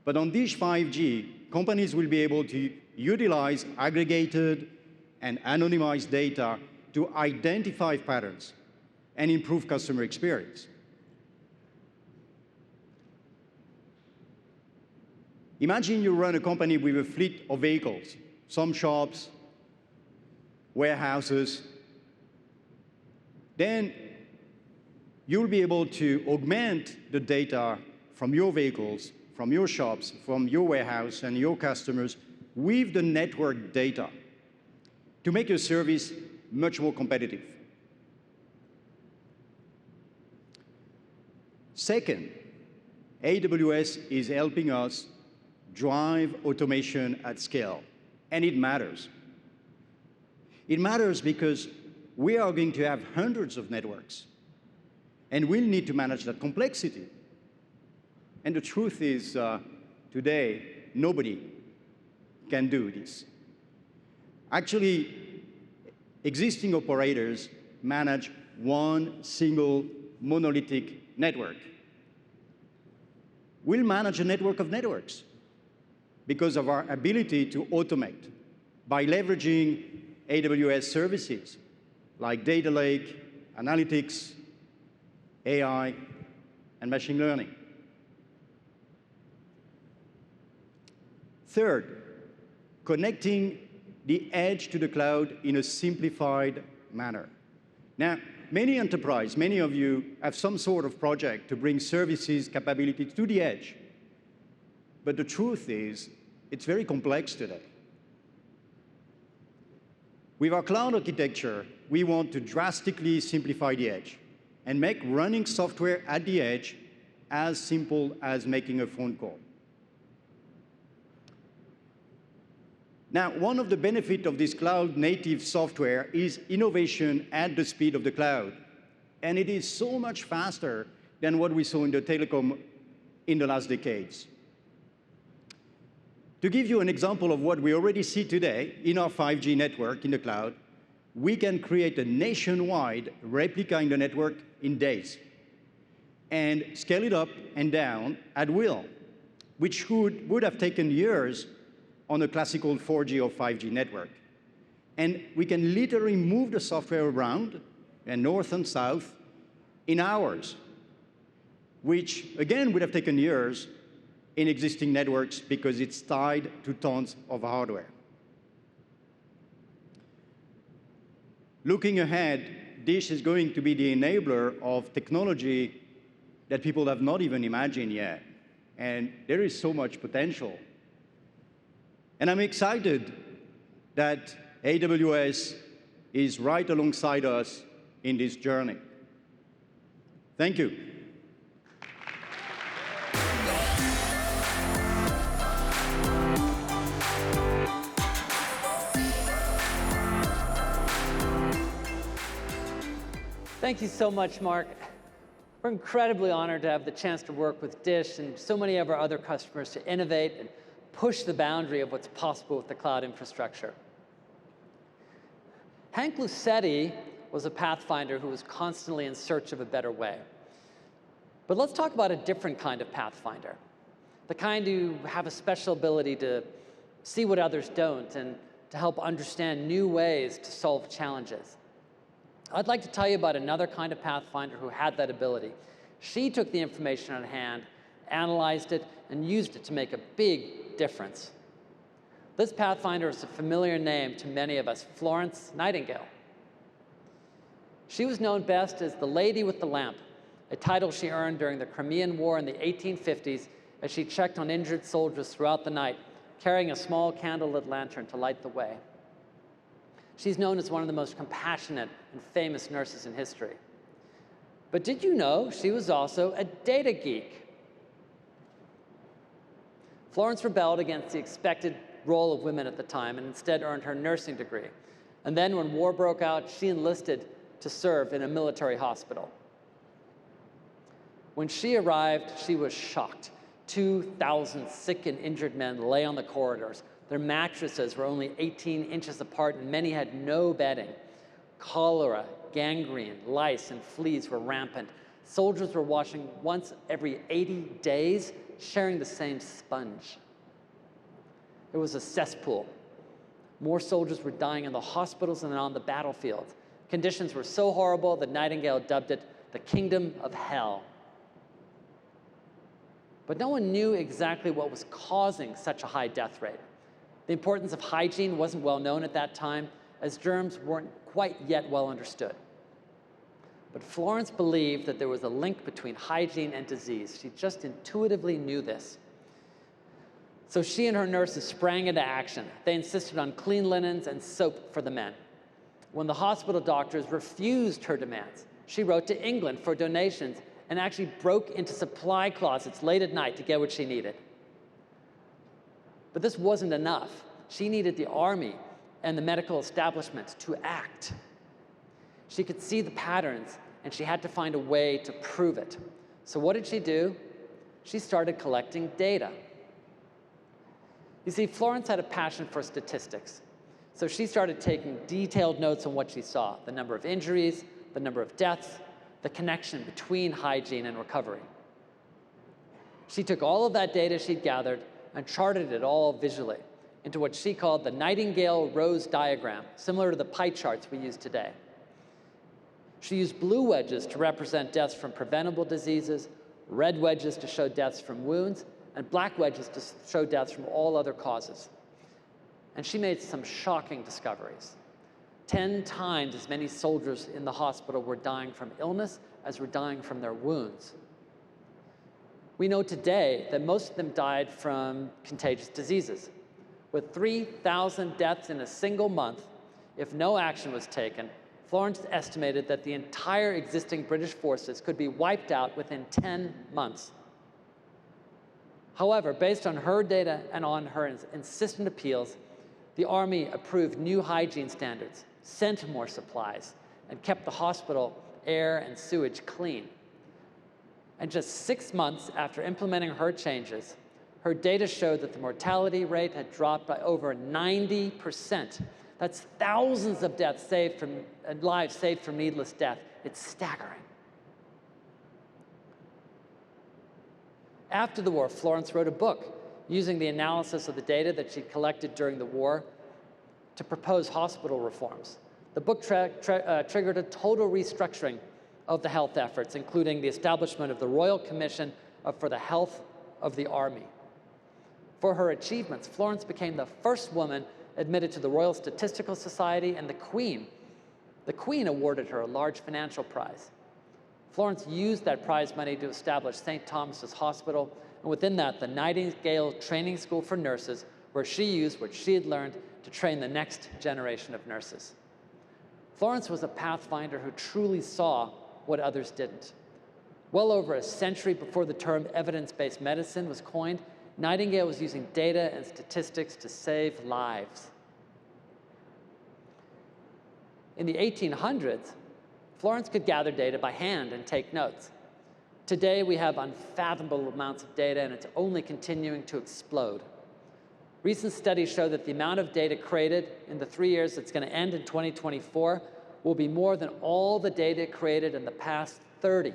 But on Dish 5G, companies will be able to utilize aggregated and anonymized data to identify patterns and improve customer experience. Imagine you run a company with a fleet of vehicles, some shops, warehouses. Then you'll be able to augment the data from your vehicles, from your shops, from your warehouse and your customers with the network data to make your service much more competitive. Second, AWS is helping us drive automation at scale, and it matters. It matters because we are going to have hundreds of networks, and we'll need to manage that complexity. And the truth is, today, nobody can do this. Actually, existing operators manage one single monolithic network. We'll manage a network of networks because of our ability to automate by leveraging AWS services like data lake, analytics, AI, and machine learning. Third, connecting the edge to the cloud in a simplified manner. Now, many enterprises, many of you have some sort of project to bring services capabilities to the edge. But the truth is, it's very complex today. With our cloud architecture, we want to drastically simplify the edge and make running software at the edge as simple as making a phone call. Now, one of the benefits of this cloud-native software is innovation at the speed of the cloud. And it is so much faster than what we saw in the telecom in the last decades. To give you an example of what we already see today in our 5G network in the cloud, we can create a nationwide replica in the network in days and scale it up and down at will, which would have taken years on a classical 4G or 5G network. And we can literally move the software around, and north and south, in hours, which, again, would have taken years in existing networks because it's tied to tons of hardware. Looking ahead, this is going to be the enabler of technology that people have not even imagined yet. And there is so much potential. And I'm excited that AWS is right alongside us in this journey. Thank you. Thank you so much, Mark. We're incredibly honored to have the chance to work with Dish and so many of our other customers to innovate and push the boundary of what's possible with the cloud infrastructure. Hank Luisetti was a Pathfinder who was constantly in search of a better way. But let's talk about a different kind of Pathfinder, the kind who have a special ability to see what others don't and to help understand new ways to solve challenges. I'd like to tell you about another kind of Pathfinder who had that ability. She took the information on hand, analyzed it, and used it to make a big difference. This Pathfinder is a familiar name to many of us, Florence Nightingale. She was known best as the Lady with the Lamp, a title she earned during the Crimean War in the 1850s as she checked on injured soldiers throughout the night, carrying a small candlelit lantern to light the way. She's known as one of the most compassionate and famous nurses in history. But did you know she was also a data geek? Florence rebelled against the expected role of women at the time and instead earned her nursing degree. And then when war broke out, she enlisted to serve in a military hospital. When she arrived, she was shocked. 2,000 sick and injured men lay on the corridors. Their mattresses were only 18 inches apart, and many had no bedding. Cholera, gangrene, lice, and fleas were rampant. Soldiers were washing once every 80 days, sharing the same sponge. It was a cesspool. More soldiers were dying in the hospitals than on the battlefields. Conditions were so horrible that Nightingale dubbed it the kingdom of hell. But no one knew exactly what was causing such a high death rate. The importance of hygiene wasn't well known at that time, as germs weren't quite yet well understood. But Florence believed that there was a link between hygiene and disease. She just intuitively knew this. So she and her nurses sprang into action. They insisted on clean linens and soap for the men. When the hospital doctors refused her demands, she wrote to England for donations and actually broke into supply closets late at night to get what she needed. But this wasn't enough. She needed the army and the medical establishments to act. She could see the patterns, and she had to find a way to prove it. So what did she do? She started collecting data. You see, Florence had a passion for statistics. So she started taking detailed notes on what she saw, the number of injuries, the number of deaths, the connection between hygiene and recovery. She took all of that data she'd gathered and charted it all visually into what she called the Nightingale Rose diagram, similar to the pie charts we use today. She used blue wedges to represent deaths from preventable diseases, red wedges to show deaths from wounds, and black wedges to show deaths from all other causes. And she made some shocking discoveries. 10 times as many soldiers in the hospital were dying from illness as were dying from their wounds. We know today that most of them died from contagious diseases. With 3,000 deaths in a single month, if no action was taken, Florence estimated that the entire existing British forces could be wiped out within 10 months. However, based on her data and on her insistent appeals, the Army approved new hygiene standards, sent more supplies, and kept the hospital air and sewage clean. And just 6 months after implementing her changes, her data showed that the mortality rate had dropped by over 90%. That's thousands of deaths saved from, and lives saved from needless death. It's staggering. After the war, Florence wrote a book using the analysis of the data that she'd collected during the war to propose hospital reforms. The book triggered a total restructuring of the health efforts, including the establishment of the Royal Commission for the Health of the Army. For her achievements, Florence became the first woman admitted to the Royal Statistical Society, and the Queen awarded her a large financial prize. Florence used that prize money to establish St. Thomas's Hospital, and within that, the Nightingale Training School for Nurses, where she used what she had learned to train the next generation of nurses. Florence was a pathfinder who truly saw what others didn't. Well over a century before the term evidence-based medicine was coined, Nightingale was using data and statistics to save lives. In the 1800s, Florence could gather data by hand and take notes. Today, we have unfathomable amounts of data, and it's only continuing to explode. Recent studies show that the amount of data created in the 3 years that's going to end in 2024 will be more than all the data created in the past 30.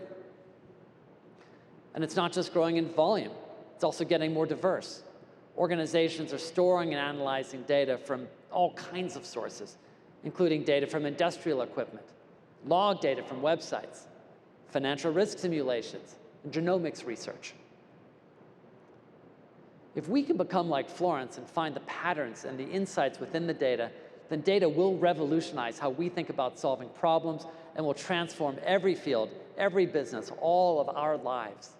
And it's not just growing in volume. It's also getting more diverse. Organizations are storing and analyzing data from all kinds of sources, including data from industrial equipment, log data from websites, financial risk simulations, and genomics research. If we can become like Florence and find the patterns and the insights within the data, then data will revolutionize how we think about solving problems and will transform every field, every business, all of our lives.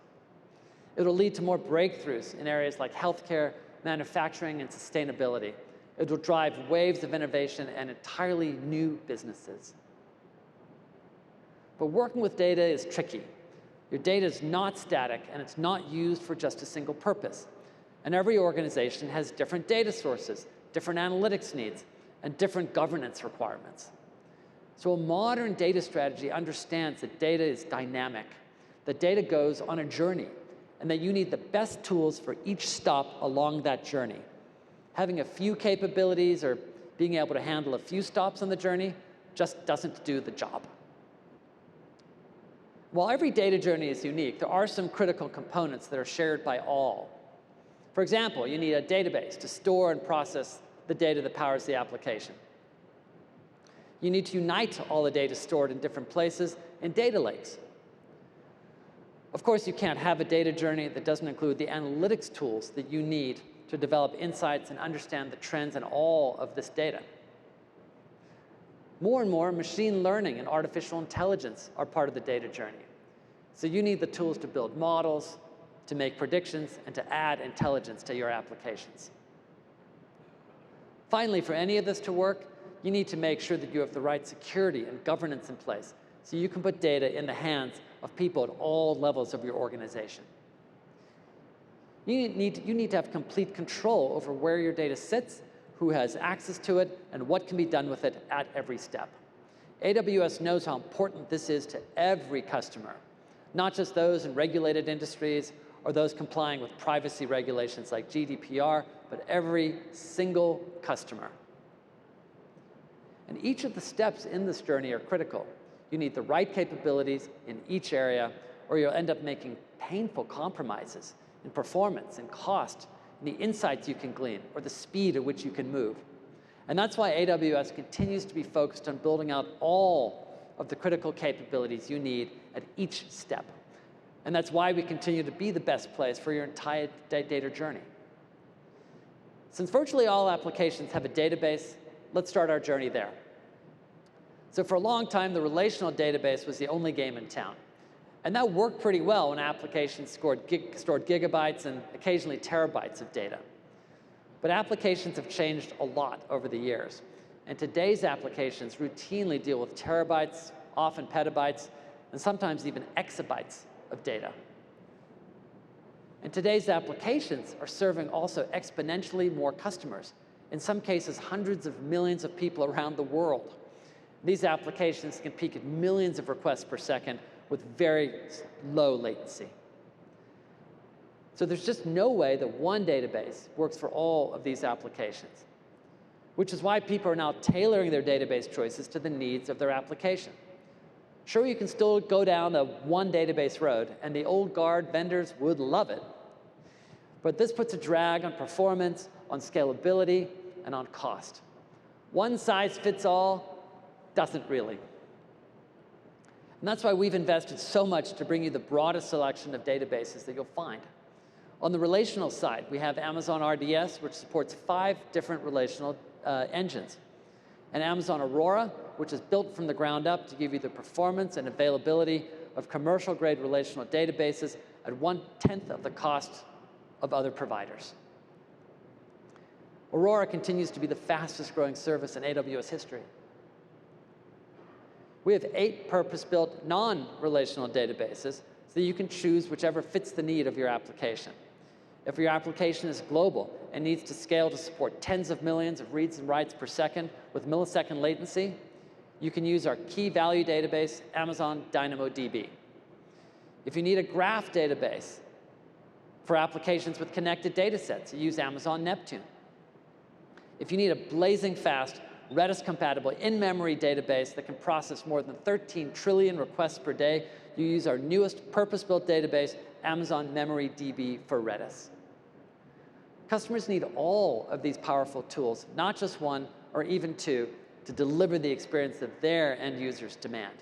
It'll lead to more breakthroughs in areas like healthcare, manufacturing, and sustainability. It will drive waves of innovation and entirely new businesses. But working with data is tricky. Your data is not static, and it's not used for just a single purpose. And every organization has different data sources, different analytics needs, and different governance requirements. So a modern data strategy understands that data is dynamic, that data goes on a journey, and that you need the best tools for each stop along that journey. Having a few capabilities or being able to handle a few stops on the journey just doesn't do the job. While every data journey is unique, there are some critical components that are shared by all. For example, you need a database to store and process the data that powers the application. You need to unite all the data stored in different places in data lakes. Of course, you can't have a data journey that doesn't include the analytics tools that you need to develop insights and understand the trends in all of this data. More and more, machine learning and artificial intelligence are part of the data journey. So you need the tools to build models, to make predictions, and to add intelligence to your applications. Finally, for any of this to work, you need to make sure that you have the right security and governance in place so you can put data in the hands of people at all levels of your organization. You need to have complete control over where your data sits, who has access to it, and what can be done with it at every step. AWS knows how important this is to every customer, not just those in regulated industries or those complying with privacy regulations like GDPR, but every single customer. And each of the steps in this journey are critical. You need the right capabilities in each area, or you'll end up making painful compromises in performance and cost, and the insights you can glean, or the speed at which you can move. And that's why AWS continues to be focused on building out all of the critical capabilities you need at each step. And that's why we continue to be the best place for your entire data journey. Since virtually all applications have a database, let's start our journey there. So for a long time, the relational database was the only game in town. And that worked pretty well when applications stored gigabytes and occasionally terabytes of data. But applications have changed a lot over the years. And today's applications routinely deal with terabytes, often petabytes, and sometimes even exabytes of data. And today's applications are serving also exponentially more customers, in some cases hundreds of millions of people around the world. These applications can peak at millions of requests per second with very low latency. So there's just no way that one database works for all of these applications, which is why people are now tailoring their database choices to the needs of their application. Sure, you can still go down the one database road, and the old guard vendors would love it. But this puts a drag on performance, on scalability, and on cost. One size fits all doesn't really. And that's why we've invested so much to bring you the broadest selection of databases that you'll find. On the relational side, we have Amazon RDS, which supports 5 different relational engines. And Amazon Aurora, which is built from the ground up to give you the performance and availability of commercial-grade relational databases at 1/10 of the cost of other providers. Aurora continues to be the fastest-growing service in AWS history. We have 8 purpose-built non-relational databases so that you can choose whichever fits the need of your application. If your application is global and needs to scale to support tens of millions of reads and writes per second with millisecond latency, you can use our key value database, Amazon DynamoDB. If you need a graph database for applications with connected data sets, you use Amazon Neptune. If you need a blazing fast, Redis-compatible in-memory database that can process more than 13 trillion requests per day, you use our newest purpose-built database, Amazon MemoryDB for Redis. Customers need all of these powerful tools, not just one or even 2, to deliver the experience that their end users demand.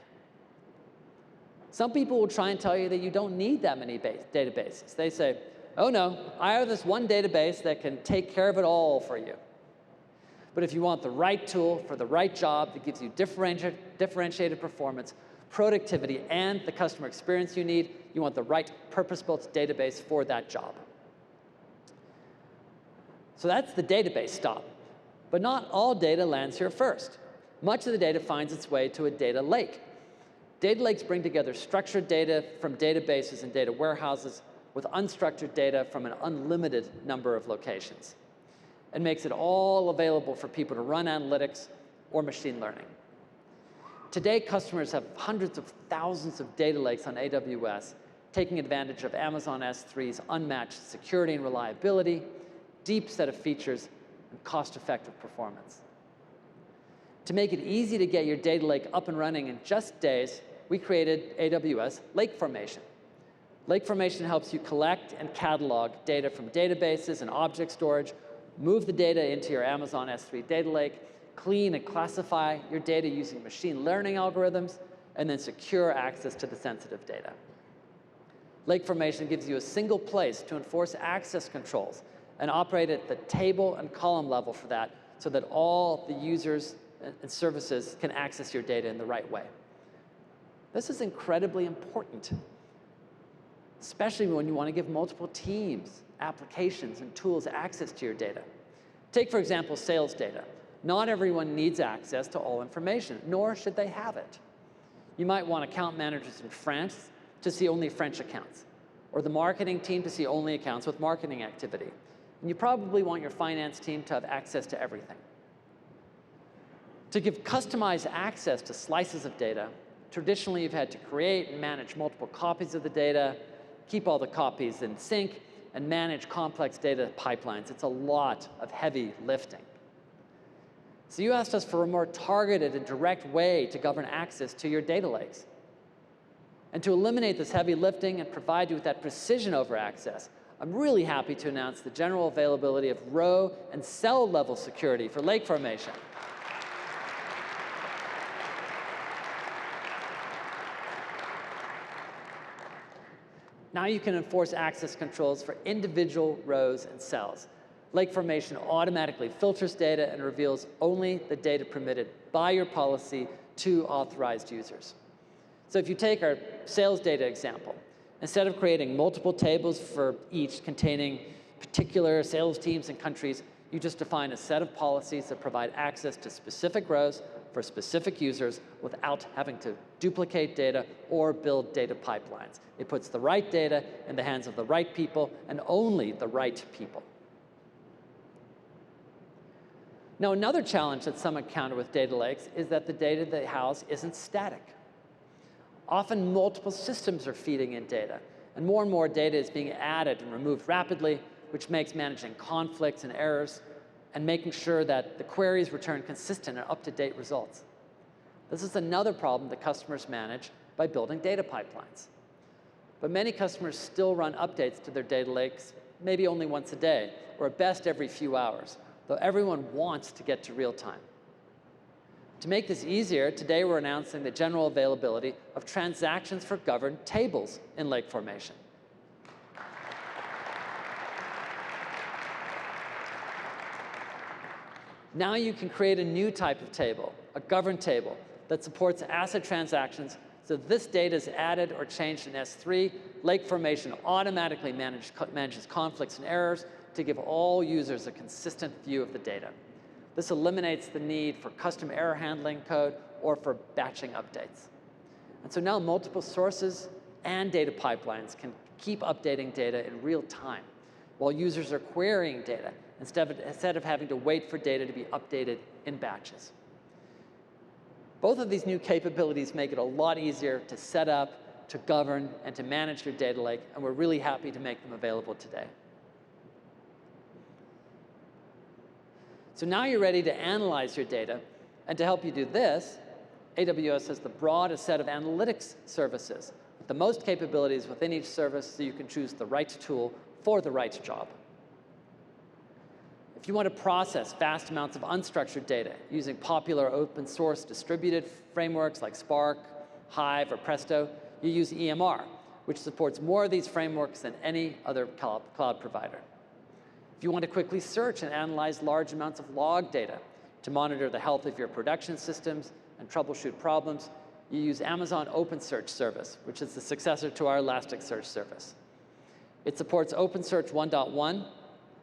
Some people will try and tell you that you don't need that many databases. They say, oh no, I have this one database that can take care of it all for you. But if you want the right tool for the right job that gives you differentiated performance, productivity, and the customer experience you need, you want the right purpose-built database for that job. So that's the database stop. But not all data lands here first. Much of the data finds its way to a data lake. Data lakes bring together structured data from databases and data warehouses with unstructured data from an unlimited number of locations, and makes it all available for people to run analytics or machine learning. Today, customers have hundreds of thousands of data lakes on AWS, taking advantage of Amazon S3's unmatched security and reliability, deep set of features, and cost-effective performance. To make it easy to get your data lake up and running in just days, we created AWS Lake Formation. Lake Formation helps you collect and catalog data from databases and object storage, move the data into your Amazon S3 data lake, clean and classify your data using machine learning algorithms, and then secure access to the sensitive data. Lake Formation gives you a single place to enforce access controls and operate at the table and column level for that so that all the users and services can access your data in the right way. This is incredibly important, especially when you want to give multiple teams, applications, and tools access to your data. Take, for example, sales data. Not everyone needs access to all information, nor should they have it. You might want account managers in France to see only French accounts, or the marketing team to see only accounts with marketing activity. And you probably want your finance team to have access to everything. To give customized access to slices of data, traditionally you've had to create and manage multiple copies of the data, keep all the copies in sync, and manage complex data pipelines. It's a lot of heavy lifting. So you asked us for a more targeted and direct way to govern access to your data lakes. And to eliminate this heavy lifting and provide you with that precision over access, I'm really happy to announce the general availability of row and cell level security for lake formation. Now you can enforce access controls for individual rows and cells. Lake formation automatically filters data and reveals only the data permitted by your policy to authorized users. So if you take our sales data example, instead of creating multiple tables for each containing particular sales teams and countries, you just define a set of policies that provide access to specific rows for specific users without having to duplicate data or build data pipelines. It puts the right data in the hands of the right people and only the right people. Now, another challenge that some encounter with data lakes is that the data they house isn't static. Often multiple systems are feeding in data, and more data is being added and removed rapidly, which makes managing conflicts and errors and making sure that the queries return consistent and up-to-date results. This is another problem that customers manage by building data pipelines. But many customers still run updates to their data lakes maybe only once a day, or at best every few hours, though everyone wants to get to real time. To make this easier, today we're announcing the general availability of transactions for governed tables in lake formation. Now you can create a new type of table, a governed table, that supports asset transactions. So this data is added or changed in S3. Lake formation automatically manages conflicts and errors to give all users a consistent view of the data. This eliminates the need for custom error handling code or for batching updates. And so now multiple sources and data pipelines can keep updating data in real time while users are querying data instead of having to wait for data to be updated in batches. Both of these new capabilities make it a lot easier to set up, to govern, and to manage your data lake, and we're really happy to make them available today. So now you're ready to analyze your data, and to help you do this, AWS has the broadest set of analytics services with the most capabilities within each service so you can choose the right tool for the right job. If you want to process vast amounts of unstructured data using popular open source distributed frameworks like Spark, Hive, or Presto, you use EMR, which supports more of these frameworks than any other cloud provider. If you want to quickly search and analyze large amounts of log data to monitor the health of your production systems and troubleshoot problems, you use Amazon OpenSearch service, which is the successor to our Elasticsearch service. It supports OpenSearch 1.1,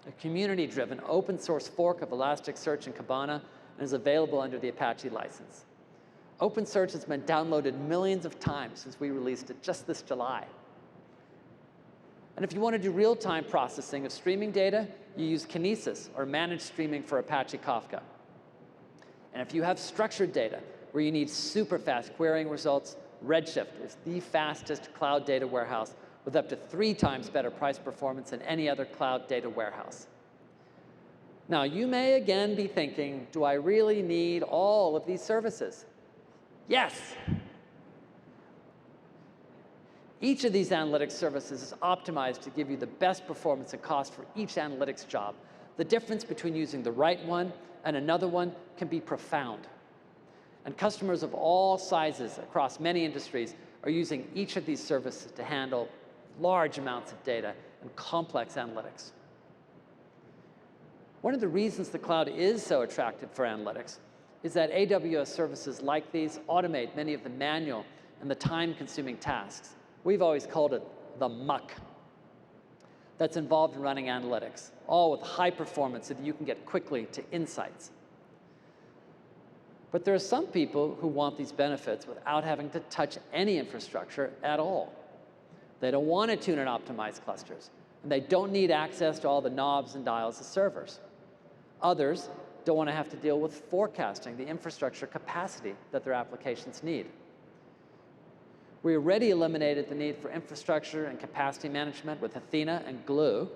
a community-driven open source fork of Elasticsearch and Kibana, and is available under the Apache license. OpenSearch has been downloaded millions of times since we released it just this July. And if you want to do real-time processing of streaming data, you use Kinesis, or managed streaming for Apache Kafka. And if you have structured data where you need super fast querying results, Redshift is the fastest cloud data warehouse with up to 3 times better price performance than any other cloud data warehouse. Now, you may again be thinking, do I really need all of these services? Yes. Each of these analytics services is optimized to give you the best performance and cost for each analytics job. The difference between using the right one and another one can be profound. And customers of all sizes across many industries are using each of these services to handle large amounts of data and complex analytics. One of the reasons the cloud is so attractive for analytics is that AWS services like these automate many of the manual and the time-consuming tasks. We've always called it the muck that's involved in running analytics, all with high performance so that you can get quickly to insights. But there are some people who want these benefits without having to touch any infrastructure at all. They don't want to tune and optimize clusters, and they don't need access to all the knobs and dials of servers. Others don't want to have to deal with forecasting the infrastructure capacity that their applications need. We already eliminated the need for infrastructure and capacity management with Athena and Glue,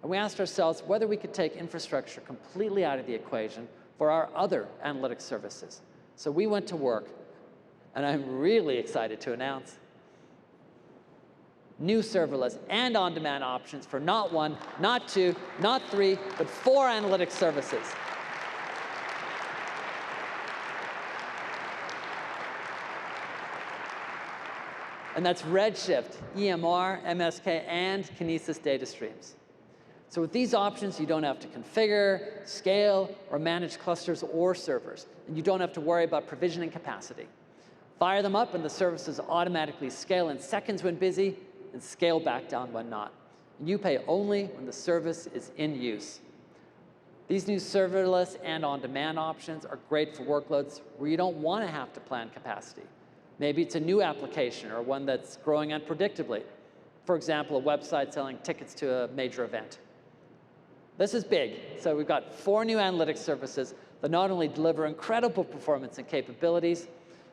and we asked ourselves whether we could take infrastructure completely out of the equation for our other analytics services. So we went to work, and I'm really excited to announce new serverless and on-demand options for not one, not two, not three, but 4 analytics services. And that's Redshift, EMR, MSK, and Kinesis data streams. So with these options, you don't have to configure, scale, or manage clusters or servers. And you don't have to worry about provisioning capacity. Fire them up, and the services automatically scale in seconds when busy and scale back down when not. And you pay only when the service is in use. These new serverless and on-demand options are great for workloads where you don't want to have to plan capacity. Maybe it's a new application or one that's growing unpredictably. For example, a website selling tickets to a major event. This is big. So we've got 4 new analytics services that not only deliver incredible performance and capabilities,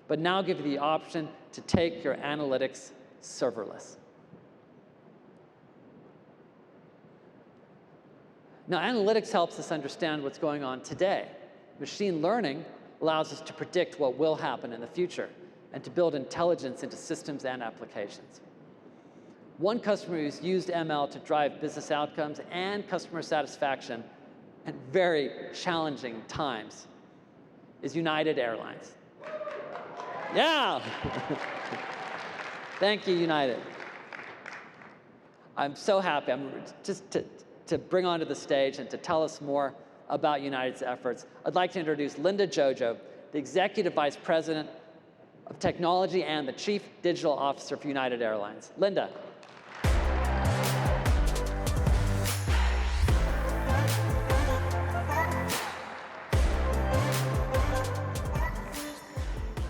but now give you the option to take your analytics serverless. Now, analytics helps us understand what's going on today. Machine learning allows us to predict what will happen in the future and to build intelligence into systems and applications. One customer who's used ML to drive business outcomes and customer satisfaction at very challenging times is United Airlines. Yeah! Thank you, United. I'm so happy. I'm just to bring onto the stage and to tell us more about United's efforts, I'd like to introduce Linda Jojo, the Executive Vice President of Technology and the Chief Digital Officer for United Airlines. Linda.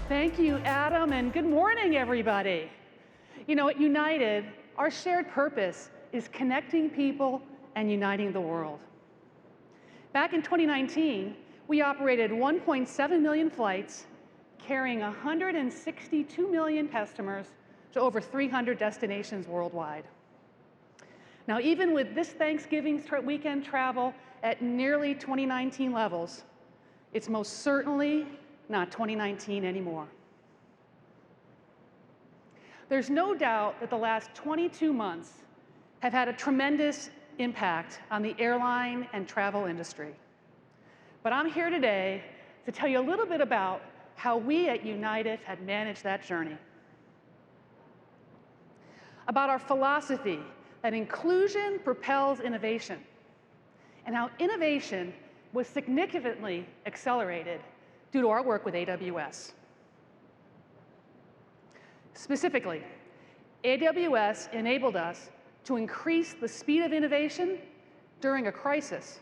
Thank you, Adam, and good morning, everybody. You know, at United, our shared purpose is connecting people and uniting the world. Back in 2019, we operated 1.7 million flights, carrying 162 million customers to over 300 destinations worldwide. Now, even with this Thanksgiving weekend travel at nearly 2019 levels, it's most certainly not 2019 anymore. There's no doubt that the last 22 months have had a tremendous impact on the airline and travel industry. But I'm here today to tell you a little bit about how we at United had managed that journey. About our philosophy that inclusion propels innovation, and how innovation was significantly accelerated due to our work with AWS. Specifically, AWS enabled us to increase the speed of innovation during a crisis.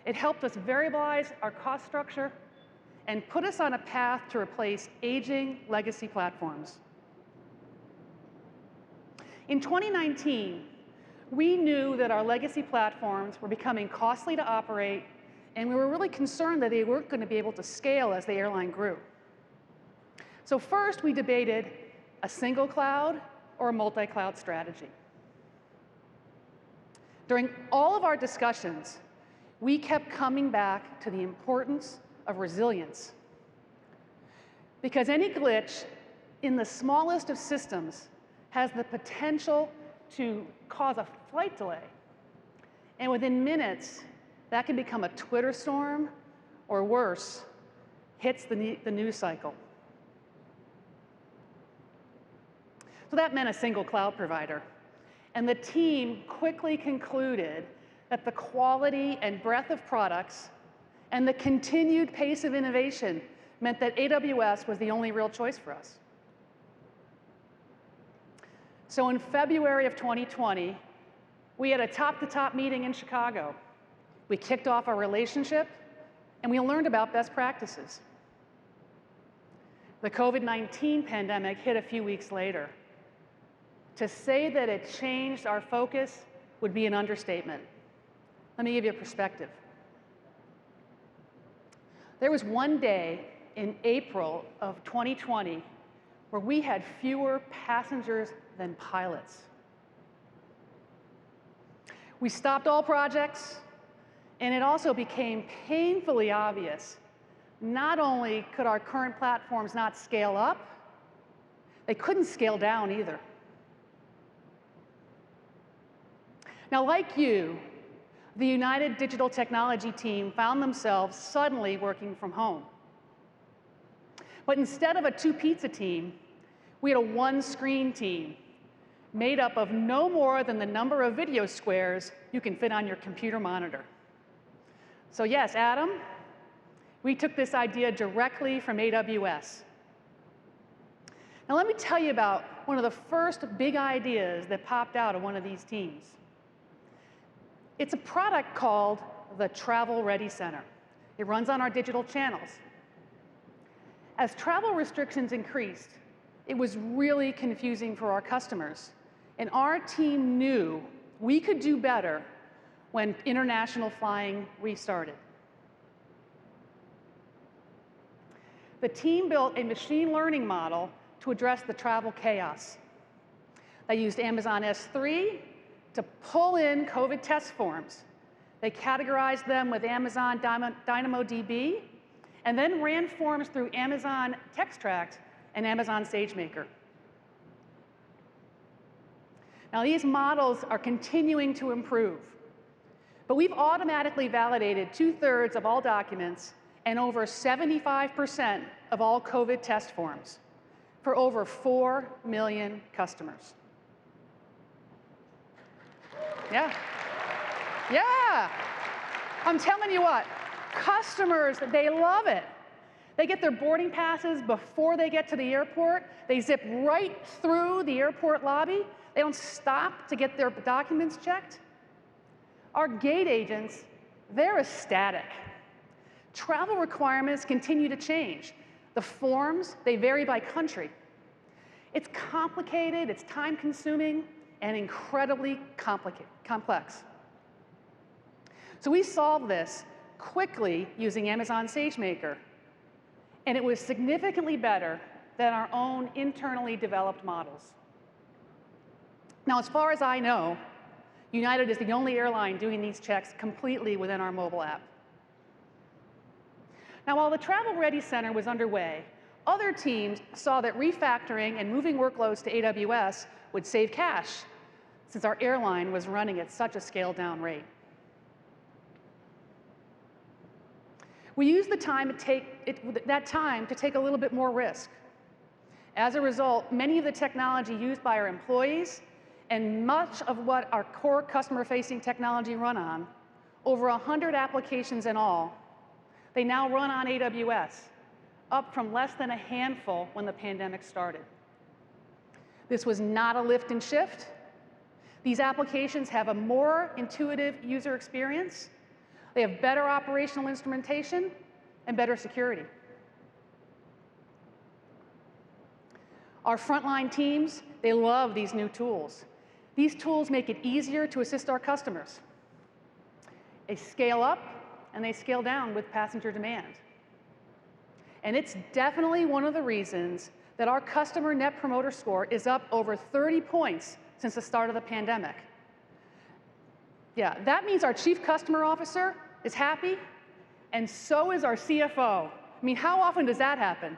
It helped us variabilize our cost structure and put us on a path to replace aging legacy platforms. In 2019, we knew that our legacy platforms were becoming costly to operate, and we were really concerned that they weren't going to be able to scale as the airline grew. So first, we debated a single cloud or a multi-cloud strategy. During all of our discussions, we kept coming back to the importance of resilience. Because any glitch in the smallest of systems has the potential to cause a flight delay. And within minutes, that can become a Twitter storm, or worse, hits the news cycle. So that meant a single cloud provider. And the team quickly concluded that the quality and breadth of products and the continued pace of innovation meant that AWS was the only real choice for us. So in February of 2020, we had a top-to-top meeting in Chicago. We kicked off our relationship, and we learned about best practices. The COVID-19 pandemic hit a few weeks later. To say that it changed our focus would be an understatement. Let me give you a perspective. There was one day in April of 2020 where we had fewer passengers than pilots. We stopped all projects, And it also became painfully obvious, not only could our current platforms not scale up, they couldn't scale down either. Now, like you, the United Digital Technology team found themselves suddenly working from home. But instead of a two-pizza team, we had a one-screen team made up of no more than the number of video squares you can fit on your computer monitor. So yes, Adam, we took this idea directly from AWS. Now let me tell you about one of the first big ideas that popped out of one of these teams. It's a product called the Travel Ready Center. It runs on our digital channels. As travel restrictions increased, it was really confusing for our customers. And our team knew we could do better when international flying restarted. The team built a machine learning model to address the travel chaos. They used Amazon S3 to pull in COVID test forms. They categorized them with Amazon DynamoDB, and then ran forms through Amazon TextRact and Amazon SageMaker. Now, these models are continuing to improve, but we've automatically validated 2/3 of all documents and over 75% of all COVID test forms for over 4 million customers. Yeah. Yeah. I'm telling you what, customers, they love it. They get their boarding passes before they get to the airport. They zip right through the airport lobby. They don't stop to get their documents checked. Our gate agents, they're ecstatic. Travel requirements continue to change. The forms, they vary by country. It's complicated, it's time-consuming, and incredibly complex. So we solved this quickly using Amazon SageMaker, and it was significantly better than our own internally developed models. Now, as far as I know, United is the only airline doing these checks completely within our mobile app. Now, while the Travel Ready Center was underway, other teams saw that refactoring and moving workloads to AWS would save cash, since our airline was running at such a scaled-down rate. We used that time to take a little bit more risk. As a result, many of the technology used by our employees and much of what our core customer-facing technology run on, over 100 applications in all, they now run on AWS, up from less than a handful when the pandemic started. This was not a lift and shift. These applications have a more intuitive user experience. They have better operational instrumentation and better security. Our frontline teams, they love these new tools. These tools make it easier to assist our customers. They scale up and they scale down with passenger demand. And it's definitely one of the reasons that our customer Net Promoter Score is up over 30 points since the start of the pandemic. Yeah, that means our Chief Customer Officer is happy, and so is our CFO. I mean, how often does that happen?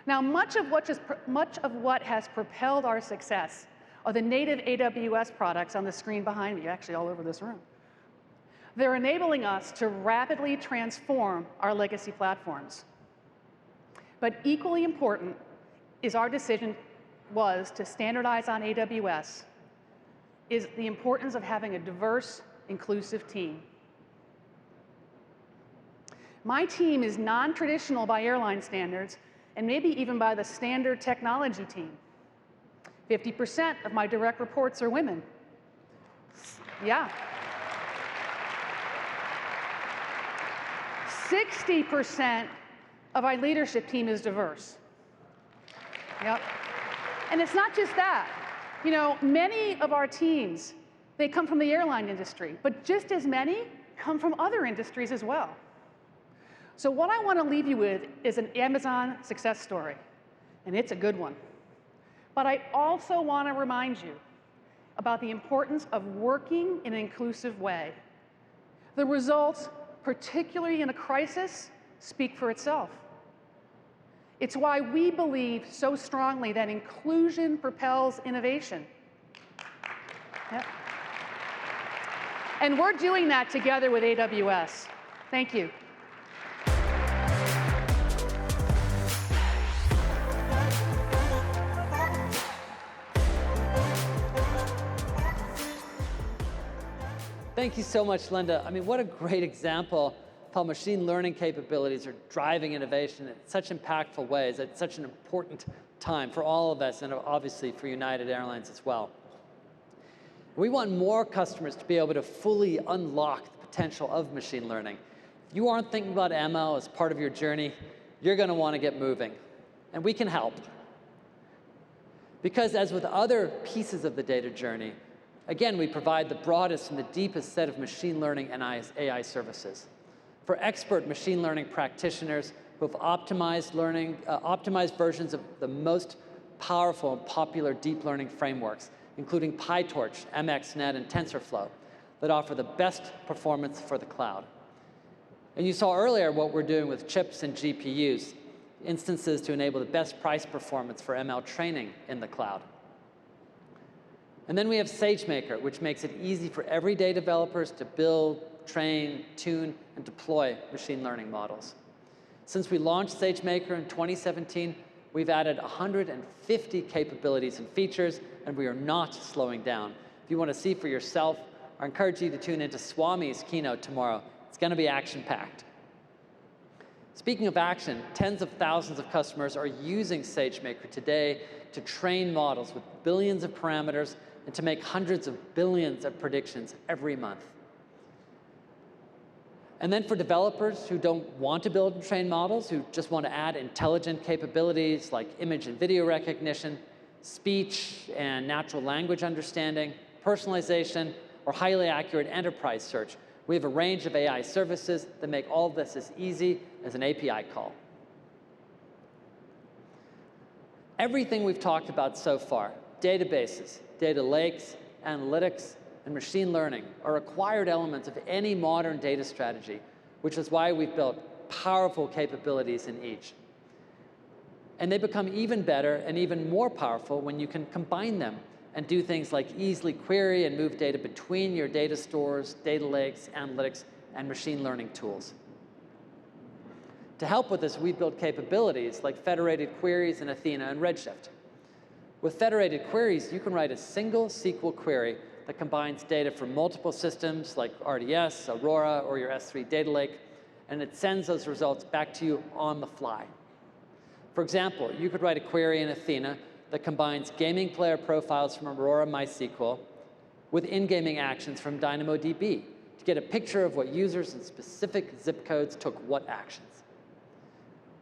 Now, much of what has propelled our success are the native AWS products on the screen behind me, actually all over this room. They're enabling us to rapidly transform our legacy platforms. But equally important is our decision was to standardize on AWS, is the importance of having a diverse, inclusive team. My team is non-traditional by airline standards, and maybe even by the standard technology team. 50% of my direct reports are women. Yeah. 60% of our leadership team is diverse. Yep. And it's not just that. You know, many of our teams, they come from the airline industry, but just as many come from other industries as well. So what I want to leave you with is an Amazon success story, and it's a good one. But I also want to remind you about the importance of working in an inclusive way. The results, particularly in a crisis, speak for itself. It's why we believe so strongly that inclusion propels innovation. Yep. And we're doing that together with AWS. Thank you. Thank you so much, Linda. I mean, what a great example of how machine learning capabilities are driving innovation in such impactful ways at such an important time for all of us and obviously for United Airlines as well. We want more customers to be able to fully unlock the potential of machine learning. If you aren't thinking about ML as part of your journey, you're going to want to get moving. And we can help. Because as with other pieces of the data journey, again, we provide the broadest and the deepest set of machine learning and AI services. For expert machine learning practitioners who have optimized versions of the most powerful and popular deep learning frameworks, including PyTorch, MXNet, and TensorFlow, that offer the best performance for the cloud. And you saw earlier what we're doing with chips and GPUs, instances to enable the best price performance for ML training in the cloud. And then we have SageMaker, which makes it easy for everyday developers to build, train, tune, and deploy machine learning models. Since we launched SageMaker in 2017, we've added 150 capabilities and features, and we are not slowing down. If you want to see for yourself, I encourage you to tune into Swami's keynote tomorrow. It's going to be action-packed. Speaking of action, tens of thousands of customers are using SageMaker today to train models with billions of parameters and to make hundreds of billions of predictions every month. And then for developers who don't want to build and train models, who just want to add intelligent capabilities like image and video recognition, speech and natural language understanding, personalization, or highly accurate enterprise search, we have a range of AI services that make all of this as easy as an API call. Everything we've talked about so far, databases, data lakes, analytics, and machine learning are required elements of any modern data strategy, which is why we've built powerful capabilities in each. And they become even better and even more powerful when you can combine them and do things like easily query and move data between your data stores, data lakes, analytics, and machine learning tools. To help with this, we built capabilities like federated queries in Athena and Redshift. With federated queries, you can write a single SQL query that combines data from multiple systems like RDS, Aurora, or your S3 data lake, and it sends those results back to you on the fly. For example, you could write a query in Athena that combines gaming player profiles from Aurora MySQL with in-gaming actions from DynamoDB to get a picture of what users in specific zip codes took what actions.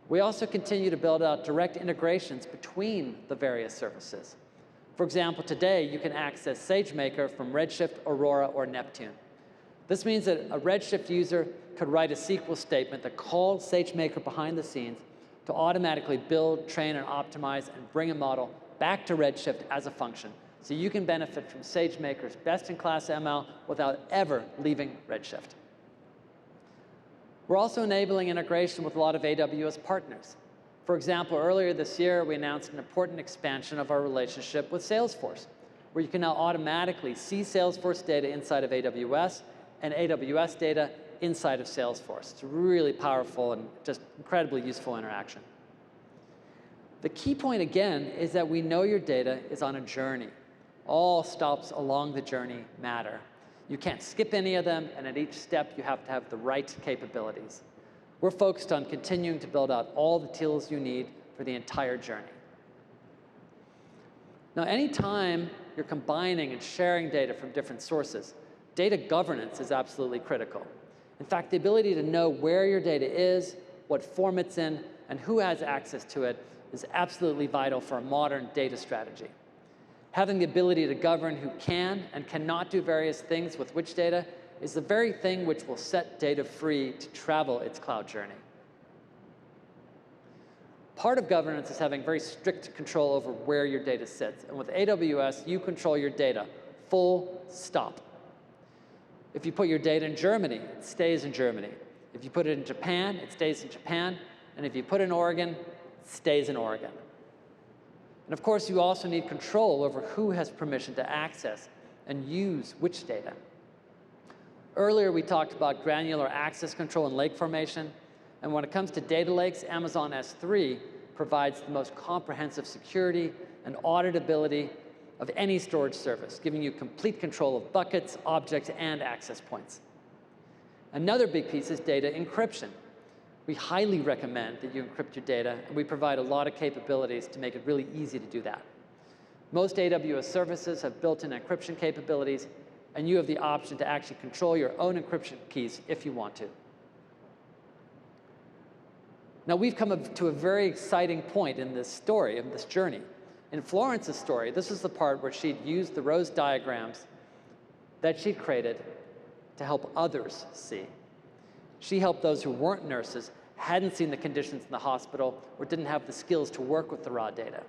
We also continue to build out direct integrations between the various services. For example, today you can access SageMaker from Redshift, Aurora, or Neptune. This means that a Redshift user could write a SQL statement that calls SageMaker behind the scenes to automatically build, train, and optimize and bring a model back to Redshift as a function. So you can benefit from SageMaker's best-in-class ML without ever leaving Redshift. We're also enabling integration with a lot of AWS partners. For example, earlier this year, we announced an important expansion of our relationship with Salesforce, where you can now automatically see Salesforce data inside of AWS and AWS data inside of Salesforce. It's a really powerful and just incredibly useful interaction. The key point, again, is that we know your data is on a journey. All stops along the journey matter. You can't skip any of them, and at each step, you have to have the right capabilities. We're focused on continuing to build out all the tools you need for the entire journey. Now, anytime you're combining and sharing data from different sources, data governance is absolutely critical. In fact, the ability to know where your data is, what form it's in, and who has access to it is absolutely vital for a modern data strategy. Having the ability to govern who can and cannot do various things with which data is the very thing which will set data free to travel its cloud journey. Part of governance is having very strict control over where your data sits. And with AWS, you control your data, full stop. If you put your data in Germany, it stays in Germany. If you put it in Japan, it stays in Japan. And if you put it in Oregon, it stays in Oregon. And of course, you also need control over who has permission to access and use which data. Earlier, we talked about granular access control and lake formation. And when it comes to data lakes, Amazon S3 provides the most comprehensive security and auditability of any storage service, giving you complete control of buckets, objects, and access points. Another big piece is data encryption. We highly recommend that you encrypt your data, and we provide a lot of capabilities to make it really easy to do that. Most AWS services have built-in encryption capabilities, and you have the option to actually control your own encryption keys if you want to. Now, we've come to a very exciting point in this story, in this journey. In Florence's story, this is the part where she'd used the rose diagrams that she'd created to help others see. She helped those who weren't nurses, hadn't seen the conditions in the hospital, or didn't have the skills to work with the raw data.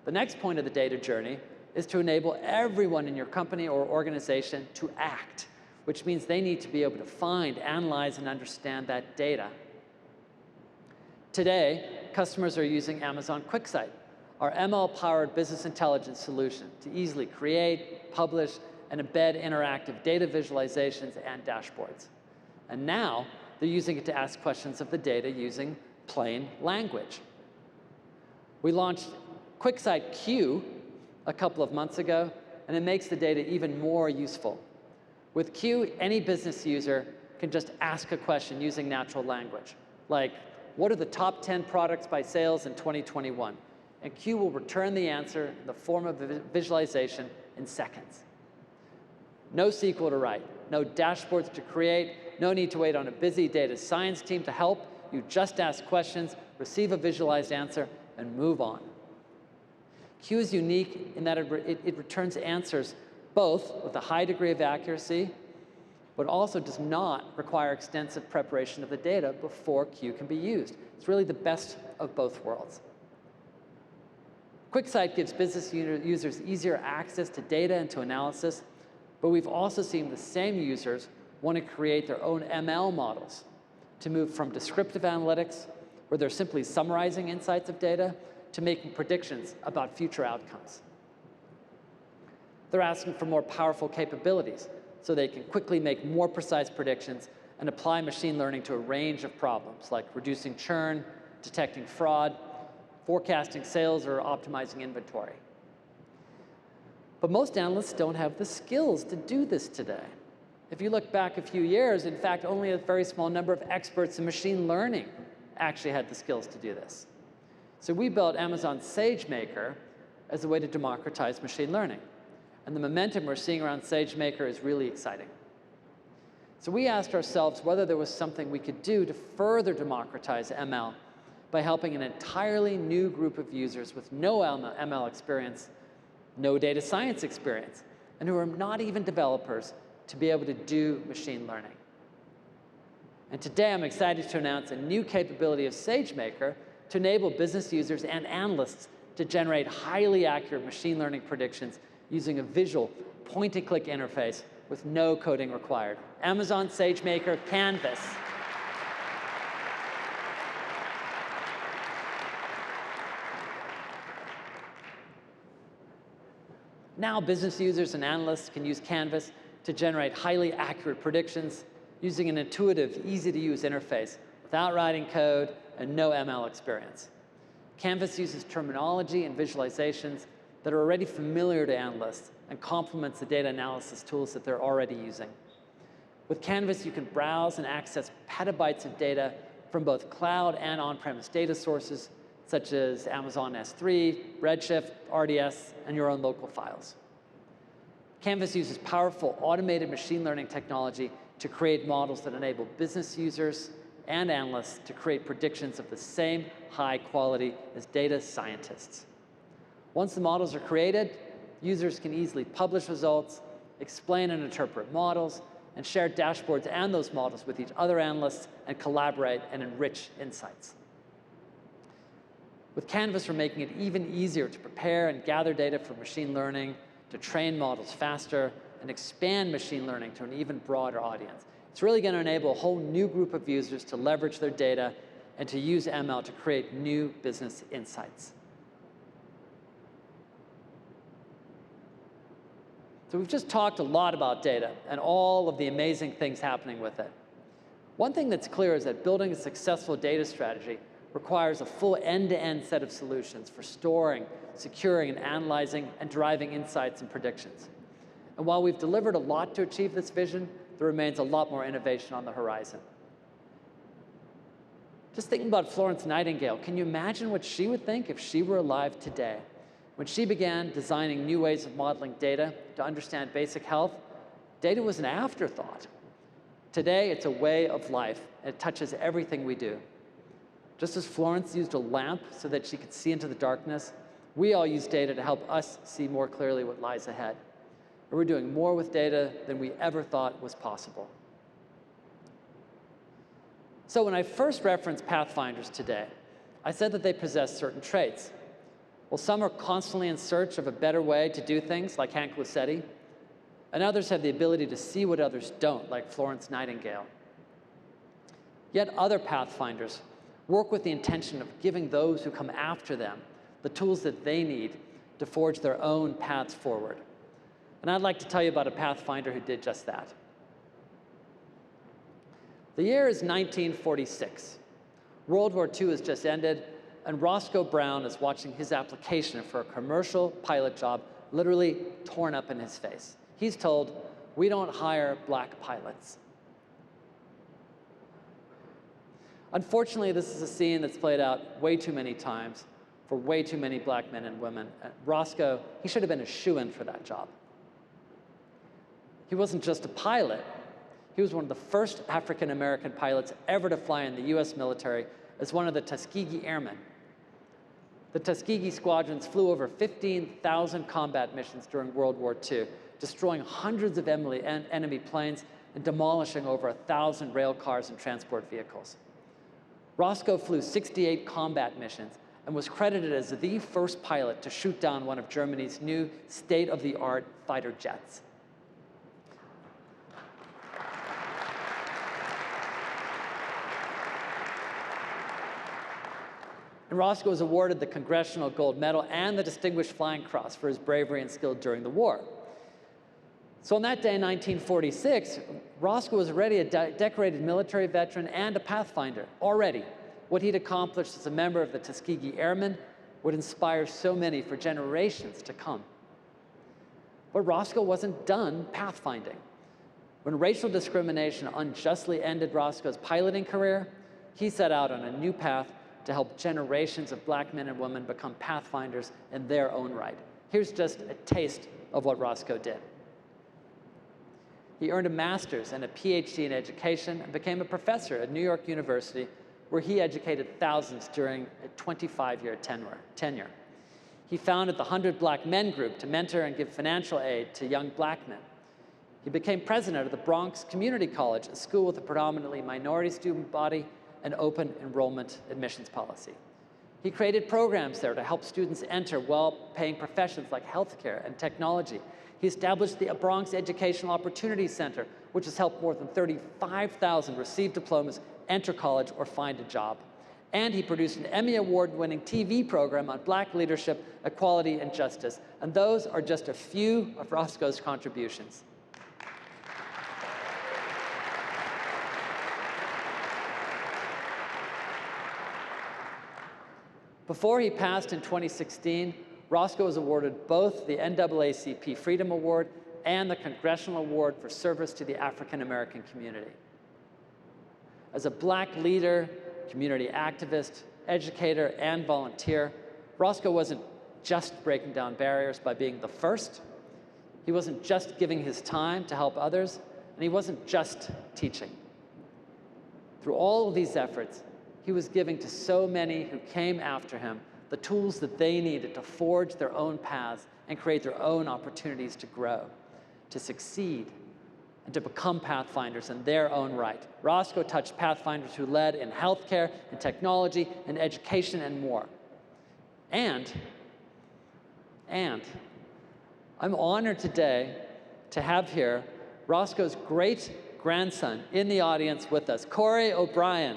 The next point of the data journey is to enable everyone in your company or organization to act, which means they need to be able to find, analyze, and understand that data. Today, customers are using Amazon QuickSight, our ML-powered business intelligence solution, to easily create, publish, and embed interactive data visualizations and dashboards. And now, they're using it to ask questions of the data using plain language. We launched QuickSight Q a couple of months ago, and it makes the data even more useful. With Q, any business user can just ask a question using natural language, like, what are the top 10 products by sales in 2021? And Q will return the answer in the form of a visualization in seconds. No SQL to write, no dashboards to create, no need to wait on a busy data science team to help. You just ask questions, receive a visualized answer, and move on. Q is unique in that it returns answers both with a high degree of accuracy, but also does not require extensive preparation of the data before Q can be used. It's really the best of both worlds. QuickSight gives business users easier access to data and to analysis, but we've also seen the same users want to create their own ML models to move from descriptive analytics, where they're simply summarizing insights of data, to making predictions about future outcomes. They're asking for more powerful capabilities so they can quickly make more precise predictions and apply machine learning to a range of problems, like reducing churn, detecting fraud, forecasting sales, or optimizing inventory. But most analysts don't have the skills to do this today. If you look back a few years, in fact, only a very small number of experts in machine learning actually had the skills to do this. So we built Amazon SageMaker as a way to democratize machine learning. And the momentum we're seeing around SageMaker is really exciting. So we asked ourselves whether there was something we could do to further democratize ML by helping an entirely new group of users with no ML experience, no data science experience, and who are not even developers to be able to do machine learning. And today I'm excited to announce a new capability of SageMaker to enable business users and analysts to generate highly accurate machine learning predictions using a visual point-and-click interface with no coding required. Amazon SageMaker Canvas. Now business users and analysts can use Canvas to generate highly accurate predictions using an intuitive, easy-to-use interface without writing code and no ML experience. Canvas uses terminology and visualizations that are already familiar to analysts and complements the data analysis tools that they're already using. With Canvas, you can browse and access petabytes of data from both cloud and on-premise data sources, such as Amazon S3, Redshift, RDS, and your own local files. Canvas uses powerful automated machine learning technology to create models that enable business users and analysts to create predictions of the same high quality as data scientists. Once the models are created, users can easily publish results, explain and interpret models, and share dashboards and those models with each other analysts and collaborate and enrich insights. With Canvas, we're making it even easier to prepare and gather data for machine learning, to train models faster, and expand machine learning to an even broader audience. It's really going to enable a whole new group of users to leverage their data and to use ML to create new business insights. So we've just talked a lot about data and all of the amazing things happening with it. One thing that's clear is that building a successful data strategy requires a full end-to-end set of solutions for storing, securing, and analyzing, and driving insights and predictions. And while we've delivered a lot to achieve this vision, there remains a lot more innovation on the horizon. Just thinking about Florence Nightingale, can you imagine what she would think if she were alive today? When she began designing new ways of modeling data to understand basic health, data was an afterthought. Today, it's a way of life, and it touches everything we do. Just as Florence used a lamp so that she could see into the darkness, we all use data to help us see more clearly what lies ahead. And we're doing more with data than we ever thought was possible. So when I first referenced pathfinders today, I said that they possess certain traits. Well, some are constantly in search of a better way to do things, like Hank Luisetti, and others have the ability to see what others don't, like Florence Nightingale. Yet other pathfinders work with the intention of giving those who come after them the tools that they need to forge their own paths forward. And I'd like to tell you about a pathfinder who did just that. The year is 1946. World War II has just ended, and Roscoe Brown is watching his application for a commercial pilot job literally torn up in his face. He's told, "We don't hire black pilots." Unfortunately, this is a scene that's played out way too many times for way too many black men and women. Roscoe, he should have been a shoo-in for that job. He wasn't just a pilot. He was one of the first African-American pilots ever to fly in the US military as one of the Tuskegee Airmen. The Tuskegee squadrons flew over 15,000 combat missions during World War II, destroying hundreds of enemy planes and demolishing over 1,000 rail cars and transport vehicles. Roscoe flew 68 combat missions and was credited as the first pilot to shoot down one of Germany's new state-of-the-art fighter jets. And Roscoe was awarded the Congressional Gold Medal and the Distinguished Flying Cross for his bravery and skill during the war. So on that day in 1946, Roscoe was already a decorated military veteran and a pathfinder already. What he'd accomplished as a member of the Tuskegee Airmen would inspire so many for generations to come. But Roscoe wasn't done pathfinding. When racial discrimination unjustly ended Roscoe's piloting career, he set out on a new path to help generations of black men and women become pathfinders in their own right. Here's just a taste of what Roscoe did. He earned a master's and a PhD in education and became a professor at New York University, where he educated thousands during a 25-year tenure. He founded the 100 Black Men Group to mentor and give financial aid to young black men. He became president of the Bronx Community College, a school with a predominantly minority student body and open enrollment admissions policy. He created programs there to help students enter well-paying professions like healthcare and technology. He established the Bronx Educational Opportunity Center, which has helped more than 35,000 receive diplomas, enter college, or find a job. And he produced an Emmy Award-winning TV program on black leadership, equality, and justice. And those are just a few of Roscoe's contributions. Before he passed in 2016, Roscoe was awarded both the NAACP Freedom Award and the Congressional Award for Service to the African American community. As a black leader, community activist, educator, and volunteer, Roscoe wasn't just breaking down barriers by being the first. He wasn't just giving his time to help others, and he wasn't just teaching. Through all of these efforts, he was giving to so many who came after him the tools that they needed to forge their own paths and create their own opportunities to grow, to succeed, and to become pathfinders in their own right. Roscoe touched pathfinders who led in healthcare, in technology, in education, and more. And I'm honored today to have here Roscoe's great-grandson in the audience with us, Corey O'Brien.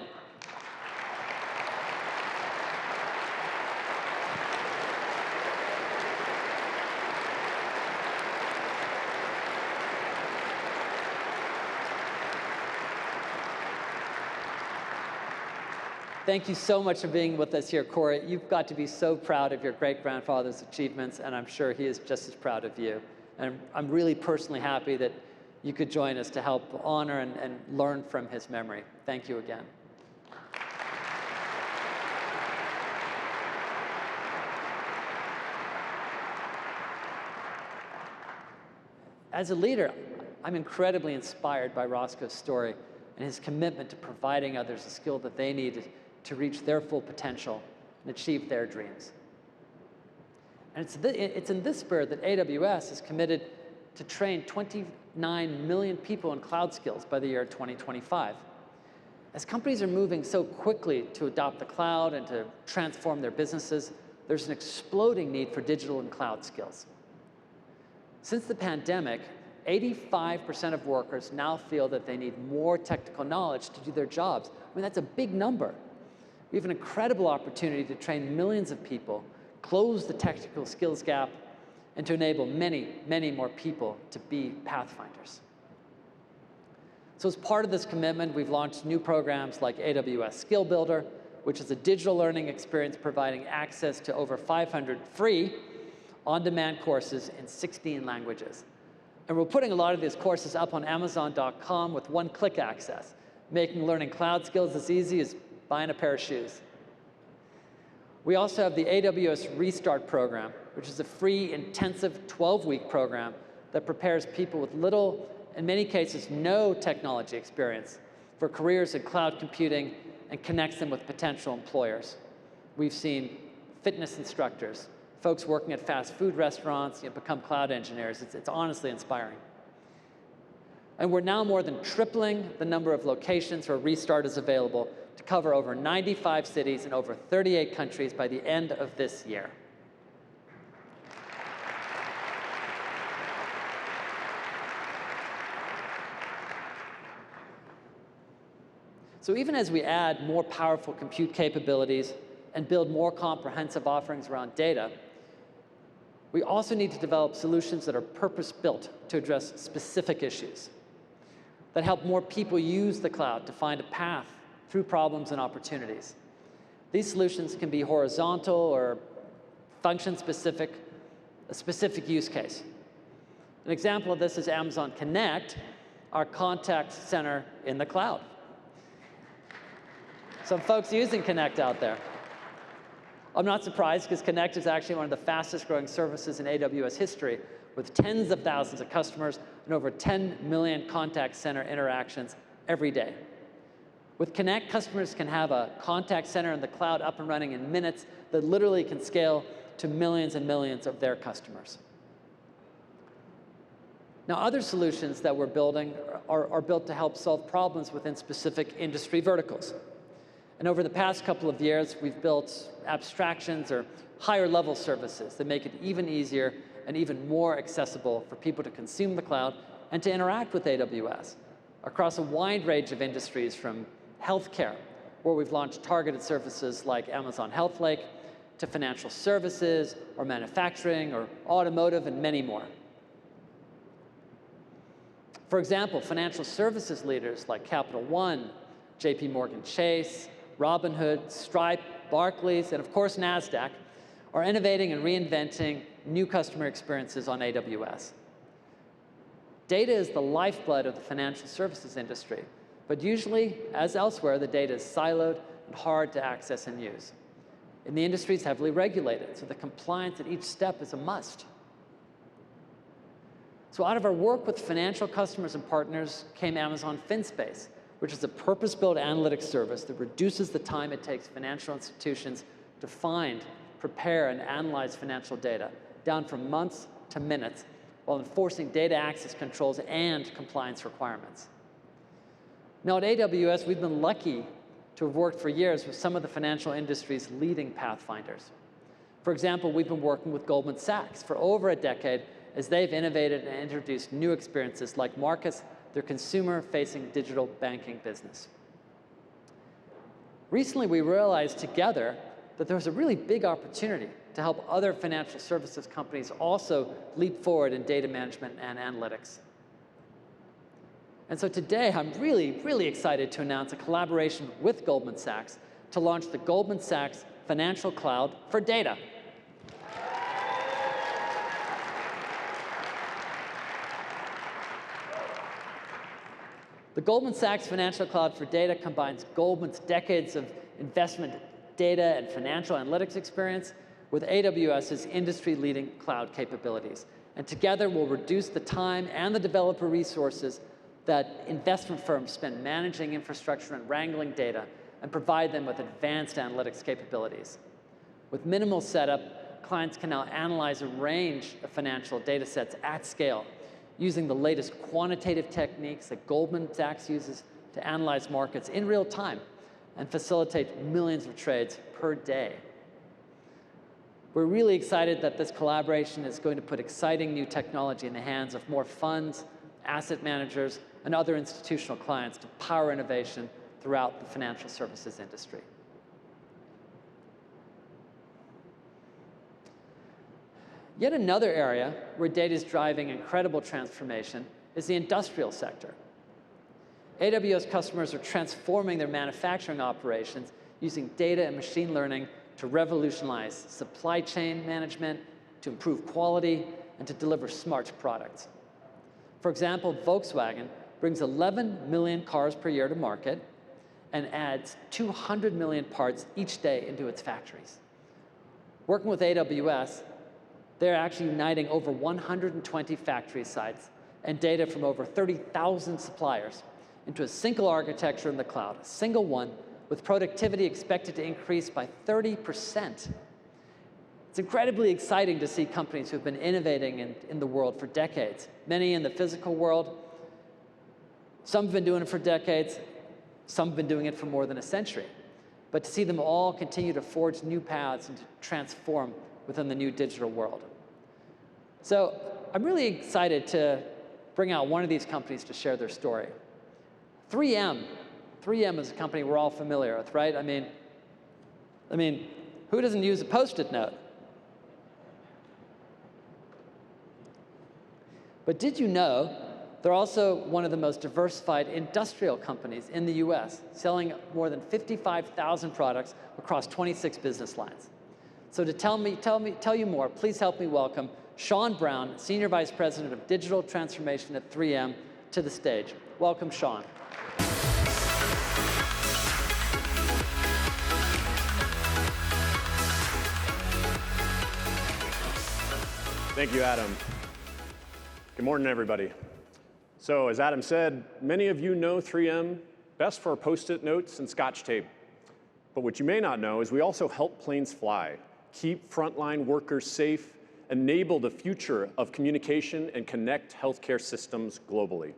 Thank you so much for being with us here, Corey. You've got to be so proud of your great-grandfather's achievements, and I'm sure he is just as proud of you. And I'm really personally happy that you could join us to help honor and learn from his memory. Thank you again. As a leader, I'm incredibly inspired by Roscoe's story and his commitment to providing others the skill that they need to reach their full potential and achieve their dreams. And it's in this spirit that AWS is committed to train 29 million people in cloud skills by the year 2025. As companies are moving so quickly to adopt the cloud and to transform their businesses, there's an exploding need for digital and cloud skills. Since the pandemic, 85% of workers now feel that they need more technical knowledge to do their jobs. I mean, that's a big number. We have an incredible opportunity to train millions of people, close the technical skills gap, and to enable many, many more people to be pathfinders. So as part of this commitment, we've launched new programs like AWS Skill Builder, which is a digital learning experience providing access to over 500 free on-demand courses in 16 languages. And we're putting a lot of these courses up on Amazon.com with one-click access, making learning cloud skills as easy as buying a pair of shoes. We also have the AWS Restart program, which is a free, intensive 12-week program that prepares people with little, in many cases, no technology experience for careers in cloud computing and connects them with potential employers. We've seen fitness instructors, folks working at fast food restaurants, become cloud engineers. It's honestly inspiring. And we're now more than tripling the number of locations where Restart is available to cover over 95 cities in over 38 countries by the end of this year. So even as we add more powerful compute capabilities and build more comprehensive offerings around data, we also need to develop solutions that are purpose-built to address specific issues, that help more people use the cloud to find a path through problems and opportunities. These solutions can be horizontal or function-specific, a specific use case. An example of this is Amazon Connect, our contact center in the cloud. Some folks using Connect out there. I'm not surprised, because Connect is actually one of the fastest growing services in AWS history, with tens of thousands of customers and over 10 million contact center interactions every day. With Connect, customers can have a contact center in the cloud up and running in minutes that literally can scale to millions and millions of their customers. Now, other solutions that we're building are built to help solve problems within specific industry verticals. And over the past couple of years, we've built abstractions or higher level services that make it even easier and even more accessible for people to consume the cloud and to interact with AWS across a wide range of industries, from healthcare, where we've launched targeted services like Amazon Health Lake, to financial services or manufacturing or automotive and many more. For example, financial services leaders like Capital One, JP Morgan Chase, Robinhood, Stripe, Barclays, and of course NASDAQ are innovating and reinventing new customer experiences on AWS. Data is the lifeblood of the financial services industry, but usually, as elsewhere, the data is siloed and hard to access and use. And the industry is heavily regulated, so the compliance at each step is a must. So out of our work with financial customers and partners came Amazon FinSpace, which is a purpose-built analytics service that reduces the time it takes financial institutions to find, prepare, and analyze financial data, down from months to minutes, while enforcing data access controls and compliance requirements. Now at AWS, we've been lucky to have worked for years with some of the financial industry's leading pathfinders. For example, we've been working with Goldman Sachs for over a decade as they've innovated and introduced new experiences like Marcus, their consumer-facing digital banking business. Recently, we realized together that there was a really big opportunity to help other financial services companies also leap forward in data management and analytics. And so today, I'm really excited to announce a collaboration with Goldman Sachs to launch the Goldman Sachs Financial Cloud for Data. The Goldman Sachs Financial Cloud for Data combines Goldman's decades of investment data and financial analytics experience with AWS's industry-leading cloud capabilities. And together, we'll reduce the time and the developer resources that investment firms spend managing infrastructure and wrangling data and provide them with advanced analytics capabilities. With minimal setup, clients can now analyze a range of financial data sets at scale using the latest quantitative techniques that Goldman Sachs uses to analyze markets in real time and facilitate millions of trades per day. We're really excited that this collaboration is going to put exciting new technology in the hands of more funds, asset managers, and other institutional clients to power innovation throughout the financial services industry. Yet another area where data is driving incredible transformation is the industrial sector. AWS customers are transforming their manufacturing operations using data and machine learning to revolutionize supply chain management, to improve quality, and to deliver smart products. For example, Volkswagen brings 11 million cars per year to market and adds 200 million parts each day into its factories. Working with AWS, they're actually uniting over 120 factory sites and data from over 30,000 suppliers into a single architecture in the cloud, a single one with productivity expected to increase by 30%. It's incredibly exciting to see companies who've been innovating in the world for decades, many in the physical world. Some have been doing it for decades, some have been doing it for more than a century. But to see them all continue to forge new paths and to transform within the new digital world. So I'm really excited to bring out one of these companies to share their story. 3M. 3M is a company we're all familiar with, right? I mean, who doesn't use a Post-it note? But did you know they're also one of the most diversified industrial companies in the US, selling more than 55,000 products across 26 business lines. So to tell you more, please help me welcome Sean Brown, Senior Vice President of Digital Transformation at 3M, to the stage. Welcome, Sean. Thank you, Adam. Good morning, everybody. So as Adam said, many of you know 3M best for Post-it notes and Scotch tape. But what you may not know is we also help planes fly, keep frontline workers safe, enable the future of communication, and connect healthcare systems globally.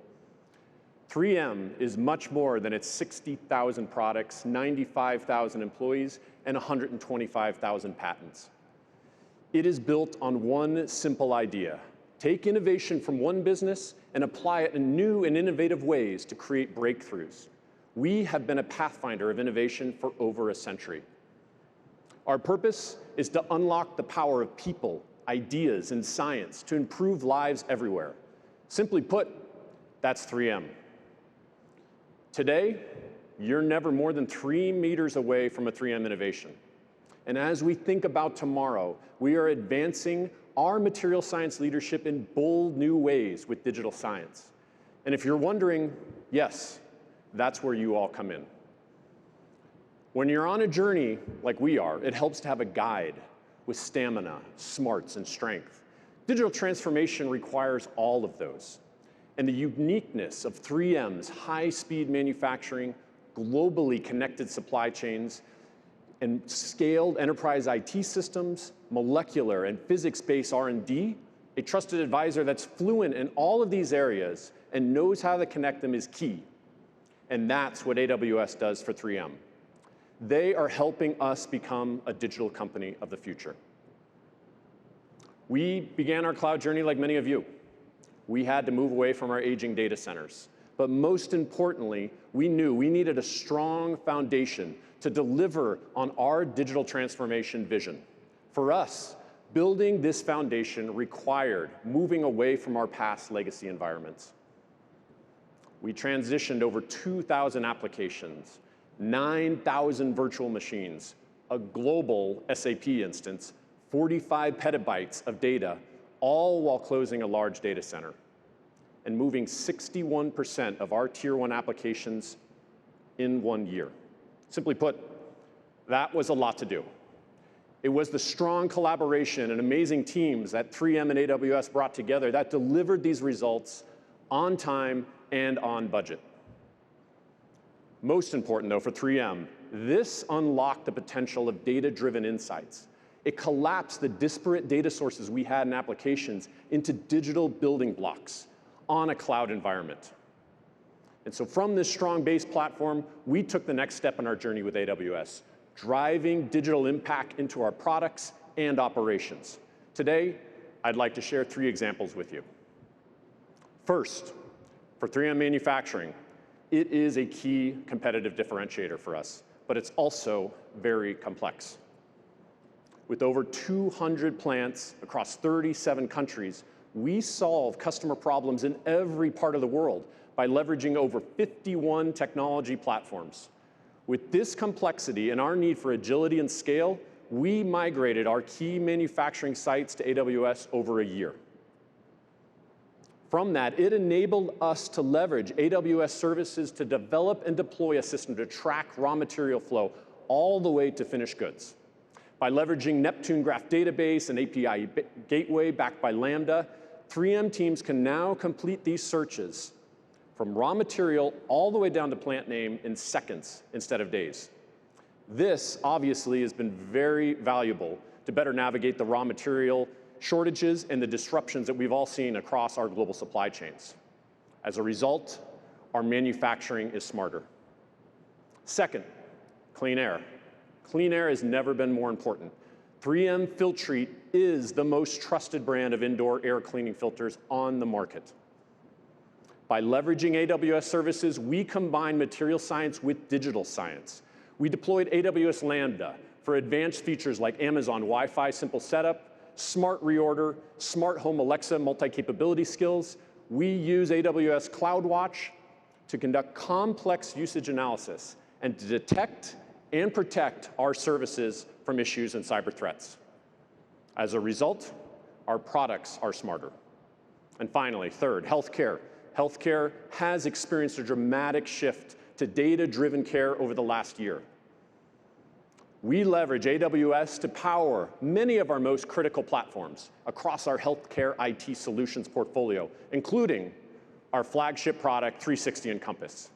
3M is much more than its 60,000 products, 95,000 employees, and 125,000 patents. It is built on one simple idea. Take innovation from one business and apply it in new and innovative ways to create breakthroughs. We have been a pathfinder of innovation for over a century. Our purpose is to unlock the power of people, ideas, and science to improve lives everywhere. Simply put, that's 3M. Today, you're never more than 3 meters away from a 3M innovation. And as we think about tomorrow, we are advancing our material science leadership in bold new ways with digital science. And if you're wondering, yes, that's where you all come in. When you're on a journey like we are, it helps to have a guide with stamina, smarts, and strength. Digital transformation requires all of those. And the uniqueness of 3M's high-speed manufacturing, globally connected supply chains, and scaled enterprise IT systems, molecular and physics-based R&D, a trusted advisor that's fluent in all of these areas and knows how to connect them is key. And that's what AWS does for 3M. They are helping us become a digital company of the future. We began our cloud journey like many of you. We had to move away from our aging data centers. But most importantly, we knew we needed a strong foundation to deliver on our digital transformation vision. For us, building this foundation required moving away from our past legacy environments. We transitioned over 2,000 applications, 9,000 virtual machines, a global SAP instance, 45 petabytes of data, all while closing a large data center, and moving 61% of our tier 1 applications in 1 year. Simply put, that was a lot to do. It was the strong collaboration and amazing teams that 3M and AWS brought together that delivered these results on time and on budget. Most important, though, for 3M, this unlocked the potential of data-driven insights. It collapsed the disparate data sources we had in applications into digital building blocks on a cloud environment. And so from this strong base platform, we took the next step in our journey with AWS, driving digital impact into our products and operations. Today, I'd like to share 3 examples with you. First, for 3M manufacturing, it is a key competitive differentiator for us, but it's also very complex. With over 200 plants across 37 countries, we solve customer problems in every part of the world by leveraging over 51 technology platforms. With this complexity and our need for agility and scale, we migrated our key manufacturing sites to AWS over a year. From that, it enabled us to leverage AWS services to develop and deploy a system to track raw material flow all the way to finished goods. By leveraging Neptune Graph Database and API Gateway backed by Lambda, 3M teams can now complete these searches from raw material all the way down to plant name in seconds instead of days. This obviously has been very valuable to better navigate the raw material shortages and the disruptions that we've all seen across our global supply chains. As a result, our manufacturing is smarter. Second, clean air. Clean air has never been more important. 3M Filtrete is the most trusted brand of indoor air cleaning filters on the market. By leveraging AWS services, we combine material science with digital science. We deployed AWS Lambda for advanced features like Amazon Wi-Fi simple setup, smart reorder, smart home Alexa multi-capability skills. We use AWS CloudWatch to conduct complex usage analysis and to detect and protect our services from issues and cyber threats. As a result, our products are smarter. And finally, third, healthcare. Healthcare has experienced a dramatic shift to data-driven care over the last year. We leverage AWS to power many of our most critical platforms across our healthcare IT solutions portfolio, including our flagship product, 360 Encompass.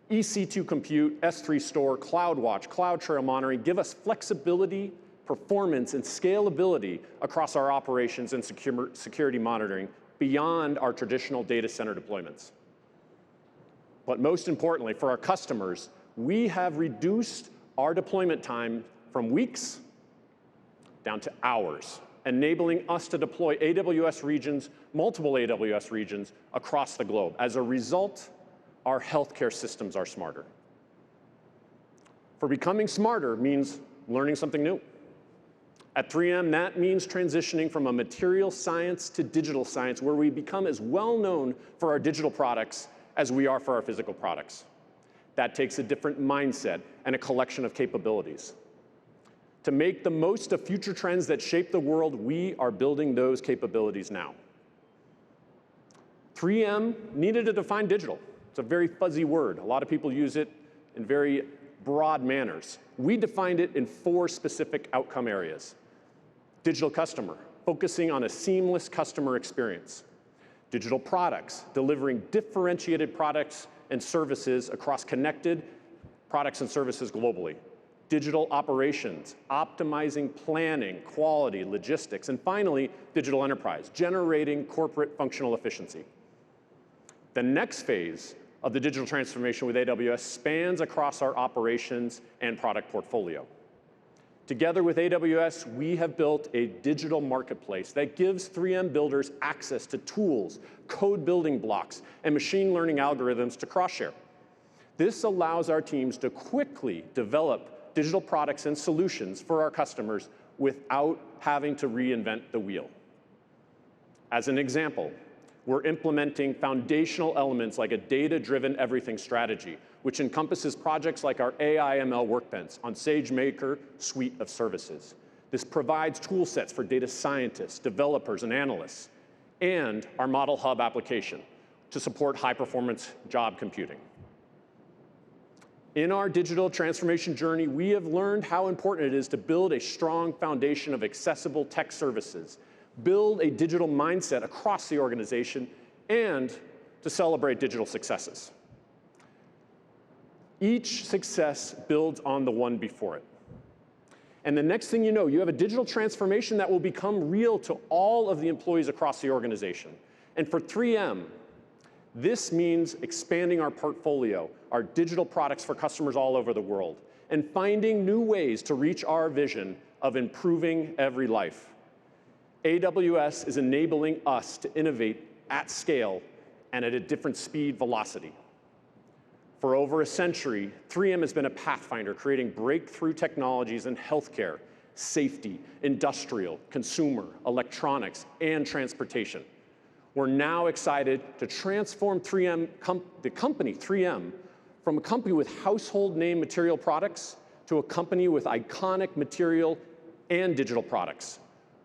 EC2 Compute, S3 Store, CloudWatch, CloudTrail Monitoring give us flexibility, performance, and scalability across our operations and security monitoring beyond our traditional data center deployments. But most importantly, for our customers, we have reduced our deployment time from weeks down to hours, enabling us to deploy AWS regions, multiple AWS regions across the globe. As a result, our healthcare systems are smarter. For becoming smarter means learning something new. At 3M, that means transitioning from a material science to digital science, where we become as well known for our digital products as we are for our physical products. That takes a different mindset and a collection of capabilities. To make the most of future trends that shape the world, we are building those capabilities now. 3M needed to define digital. It's a very fuzzy word. A lot of people use it in very broad manners. We defined it in 4 specific outcome areas. Digital customer, focusing on a seamless customer experience. Digital products, delivering differentiated products and services across connected products and services globally. Digital operations, optimizing planning, quality, logistics. And finally, digital enterprise, generating corporate functional efficiency. The next phase of the digital transformation with AWS spans across our operations and product portfolio. Together with AWS, we have built a digital marketplace that gives 3M builders access to tools, code building blocks, and machine learning algorithms to cross-share. This allows our teams to quickly develop digital products and solutions for our customers without having to reinvent the wheel. As an example, we're implementing foundational elements like a data-driven everything strategy, which encompasses projects like our AI/ML workbench on SageMaker suite of services. This provides tool sets for data scientists, developers, and analysts, and our Model Hub application to support high-performance job computing. In our digital transformation journey, we have learned how important it is to build a strong foundation of accessible tech services, build a digital mindset across the organization, and to celebrate digital successes. Each success builds on the one before it. And the next thing you know, you have a digital transformation that will become real to all of the employees across the organization. And for 3M, this means expanding our portfolio, our digital products for customers all over the world, and finding new ways to reach our vision of improving every life. AWS is enabling us to innovate at scale and at a different speed velocity. For over a century, 3M has been a pathfinder, creating breakthrough technologies in healthcare, safety, industrial, consumer, electronics, and transportation. We're now excited to transform the company 3M from a company with household name material products to a company with iconic material and digital products.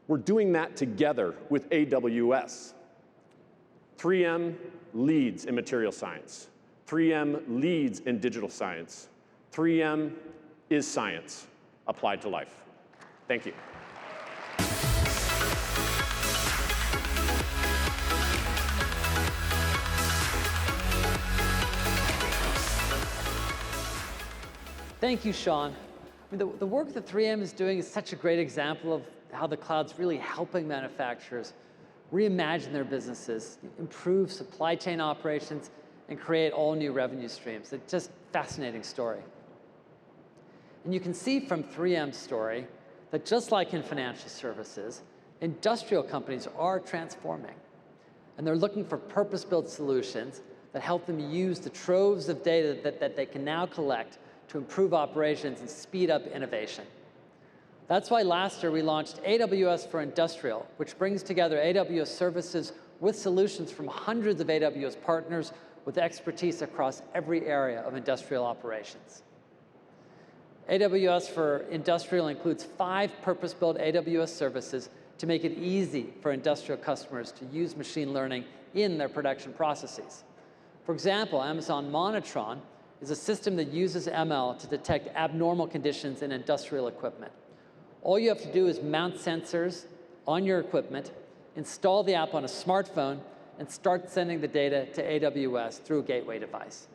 We're doing that together with AWS. 3M leads in material science. 3M leads in digital science. 3M is science applied to life. Thank you. Thank you, Sean. I mean, the work that 3M is doing is such a great example of how the cloud's really helping manufacturers reimagine their businesses, improve supply chain operations, and create all new revenue streams. It's just a fascinating story. And you can see from 3M's story that just like in financial services, industrial companies are transforming. And they're looking for purpose-built solutions that help them use the troves of data that they can now collect to improve operations and speed up innovation. That's why last year we launched AWS for Industrial, which brings together AWS services with solutions from hundreds of AWS partners with expertise across every area of industrial operations. AWS for Industrial includes 5 purpose-built AWS services to make it easy for industrial customers to use machine learning in their production processes. For example, Amazon Monitron is a system that uses ML to detect abnormal conditions in industrial equipment. All you have to do is mount sensors on your equipment, install the app on a smartphone, and start sending the data to AWS through a gateway device.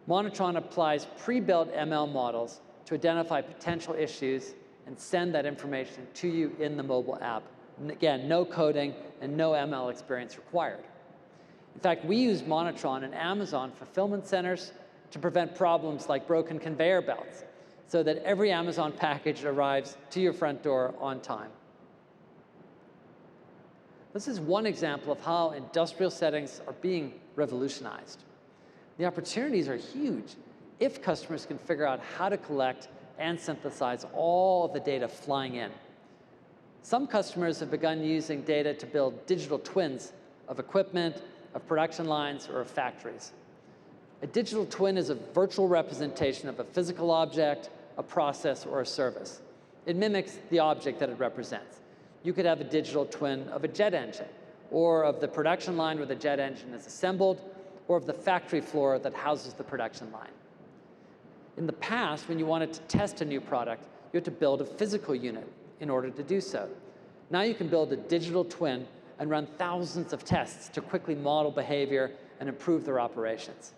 Monitron applies pre-built ML models to identify potential issues and send that information to you in the mobile app. And again, no coding and no ML experience required. In fact, we use Monitron in Amazon fulfillment centers to prevent problems like broken conveyor belts, so that every Amazon package arrives to your front door on time. This is one example of how industrial settings are being revolutionized. The opportunities are huge if customers can figure out how to collect and synthesize all of the data flying in. Some customers have begun using data to build digital twins of equipment, of production lines, or of factories. A digital twin is a virtual representation of a physical object, a process, or a service. It mimics the object that it represents. You could have a digital twin of a jet engine, or of the production line where the jet engine is assembled, or of the factory floor that houses the production line. In the past, when you wanted to test a new product, you had to build a physical unit in order to do so. Now you can build a digital twin and run thousands of tests to quickly model behavior and improve their operations.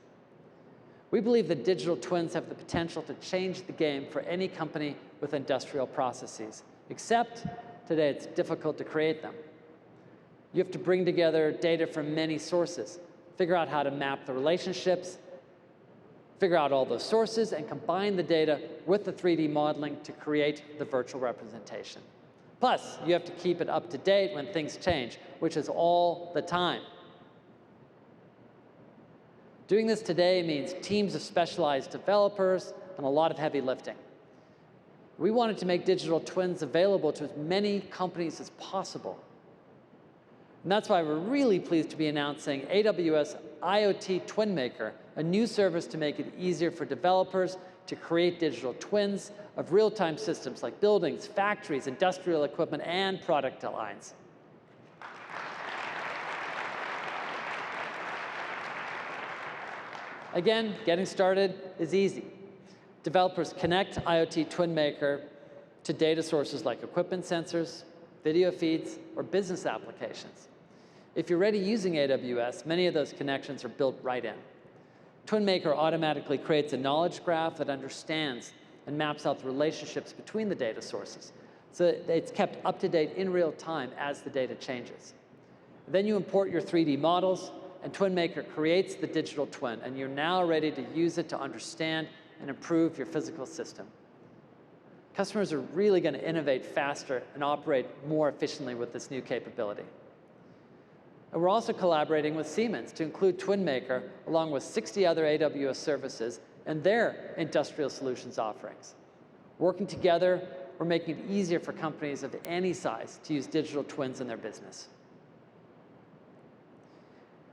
We believe that digital twins have the potential to change the game for any company with industrial processes, except today it's difficult to create them. You have to bring together data from many sources, figure out how to map the relationships, figure out all those sources, and combine the data with the 3D modeling to create the virtual representation. Plus, you have to keep it up to date when things change, which is all the time. Doing this today means teams of specialized developers and a lot of heavy lifting. We wanted to make digital twins available to as many companies as possible. And that's why we're really pleased to be announcing AWS IoT TwinMaker, a new service to make it easier for developers to create digital twins of real-time systems like buildings, factories, industrial equipment, and product lines. Again, getting started is easy. Developers connect IoT TwinMaker to data sources like equipment sensors, video feeds, or business applications. If you're already using AWS, many of those connections are built right in. TwinMaker automatically creates a knowledge graph that understands and maps out the relationships between the data sources, so that it's kept up to date in real time as the data changes. Then you import your 3D models, and TwinMaker creates the digital twin, and you're now ready to use it to understand and improve your physical system. Customers are really going to innovate faster and operate more efficiently with this new capability. And we're also collaborating with Siemens to include TwinMaker along with 60 other AWS services and their industrial solutions offerings. Working together, we're making it easier for companies of any size to use digital twins in their business.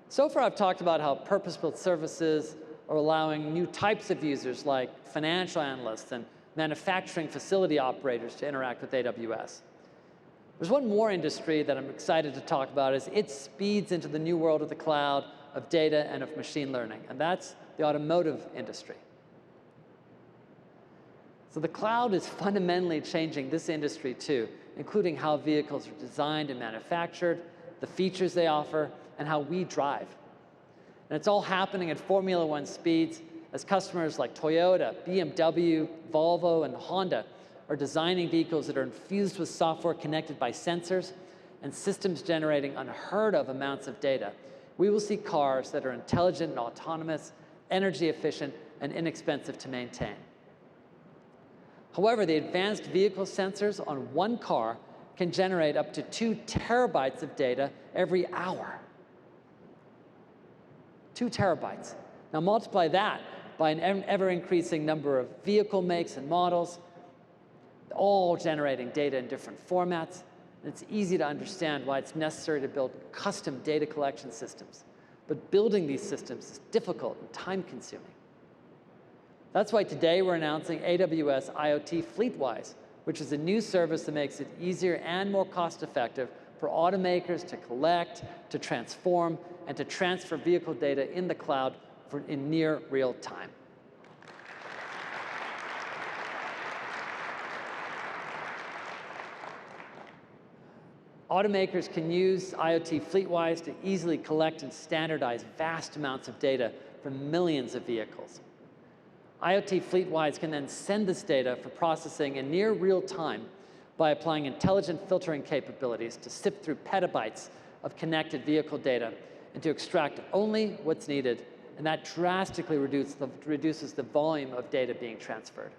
So far, I've talked about how purpose-built services are allowing new types of users like financial analysts and manufacturing facility operators to interact with AWS. There's one more industry that I'm excited to talk about as it speeds into the new world of the cloud, of data, and of machine learning, and that's the automotive industry. So the cloud is fundamentally changing this industry too, including how vehicles are designed and manufactured, the features they offer, and how we drive. And it's all happening at Formula One speeds as customers like Toyota, BMW, Volvo, and Honda are designing vehicles that are infused with software connected by sensors and systems generating unheard of amounts of data. We will see cars that are intelligent and autonomous, energy efficient, and inexpensive to maintain. However, the advanced vehicle sensors on one car can generate up to 2 terabytes of data every hour. 2 terabytes. Now multiply that by an ever-increasing number of vehicle makes and models, all generating data in different formats. And it's easy to understand why it's necessary to build custom data collection systems. But building these systems is difficult and time-consuming. That's why today we're announcing AWS IoT FleetWise, which is a new service that makes it easier and more cost-effective for automakers to collect, to transform, and to transfer vehicle data in the cloud in near real time. Automakers can use IoT FleetWise to easily collect and standardize vast amounts of data from millions of vehicles. IoT FleetWise can then send this data for processing in near real time by applying intelligent filtering capabilities to sift through petabytes of connected vehicle data and to extract only what's needed, and that drastically reduces the volume of data being transferred.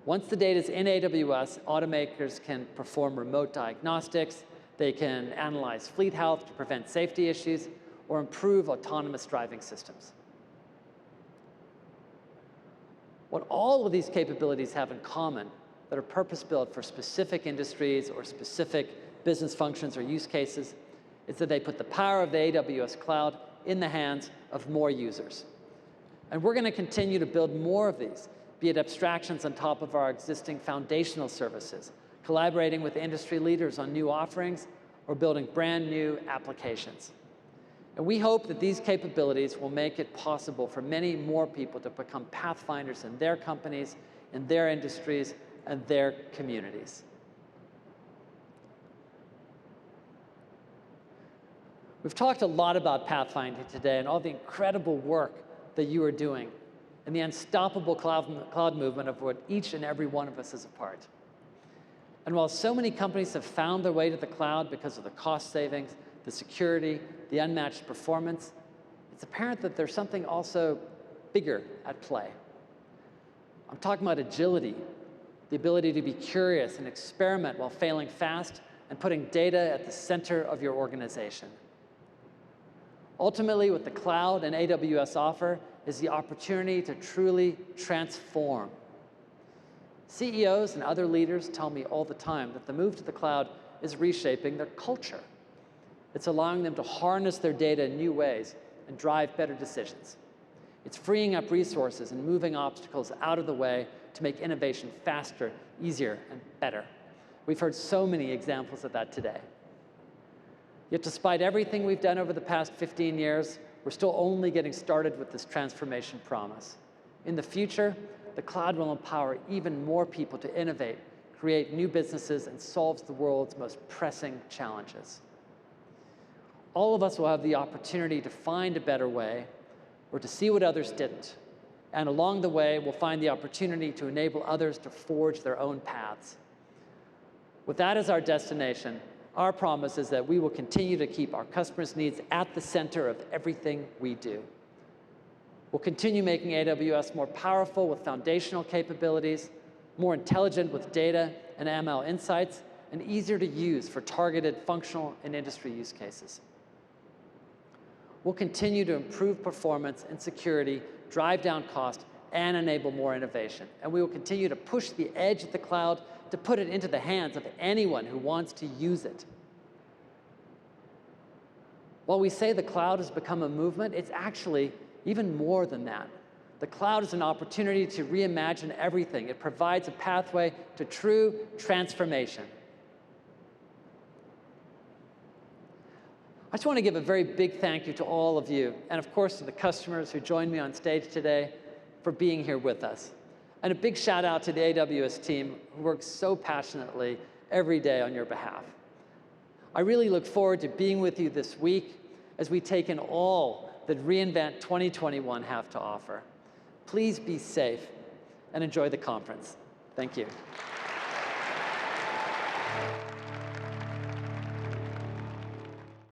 Once the data is in AWS, automakers can perform remote diagnostics, they can analyze fleet health to prevent safety issues, or improve autonomous driving systems. What all of these capabilities have in common that are purpose-built for specific industries or specific business functions or use cases is that they put the power of the AWS cloud in the hands of more users. And we're going to continue to build more of these, be it abstractions on top of our existing foundational services, collaborating with industry leaders on new offerings, or building brand new applications. And we hope that these capabilities will make it possible for many more people to become pathfinders in their companies, in their industries, and their communities. We've talked a lot about pathfinding today and all the incredible work that you are doing and the unstoppable cloud movement of what each and every one of us is a part. And while so many companies have found their way to the cloud because of the cost savings, the security, the unmatched performance, it's apparent that there's something also bigger at play. I'm talking about agility, the ability to be curious and experiment while failing fast and putting data at the center of your organization. Ultimately, what the cloud and AWS offer is the opportunity to truly transform. CEOs and other leaders tell me all the time that the move to the cloud is reshaping their culture. It's allowing them to harness their data in new ways and drive better decisions. It's freeing up resources and moving obstacles out of the way to make innovation faster, easier, and better. We've heard so many examples of that today. Yet despite everything we've done over the past 15 years, we're still only getting started with this transformation promise. In the future, the cloud will empower even more people to innovate, create new businesses, and solve the world's most pressing challenges. All of us will have the opportunity to find a better way or to see what others didn't. And along the way, we'll find the opportunity to enable others to forge their own paths. With that as our destination, our promise is that we will continue to keep our customers' needs at the center of everything we do. We'll continue making AWS more powerful with foundational capabilities, more intelligent with data and ML insights, and easier to use for targeted functional and industry use cases. We'll continue to improve performance and security, drive down cost, and enable more innovation. And we will continue to push the edge of the cloud to put it into the hands of anyone who wants to use it. While we say the cloud has become a movement, it's actually even more than that. The cloud is an opportunity to reimagine everything. It provides a pathway to true transformation. I just want to give a very big thank you to all of you, and of course to the customers who joined me on stage today for being here with us. And a big shout out to the AWS team who works so passionately every day on your behalf. I really look forward to being with you this week as we take in all that reInvent 2021 have to offer. Please be safe and enjoy the conference. Thank you.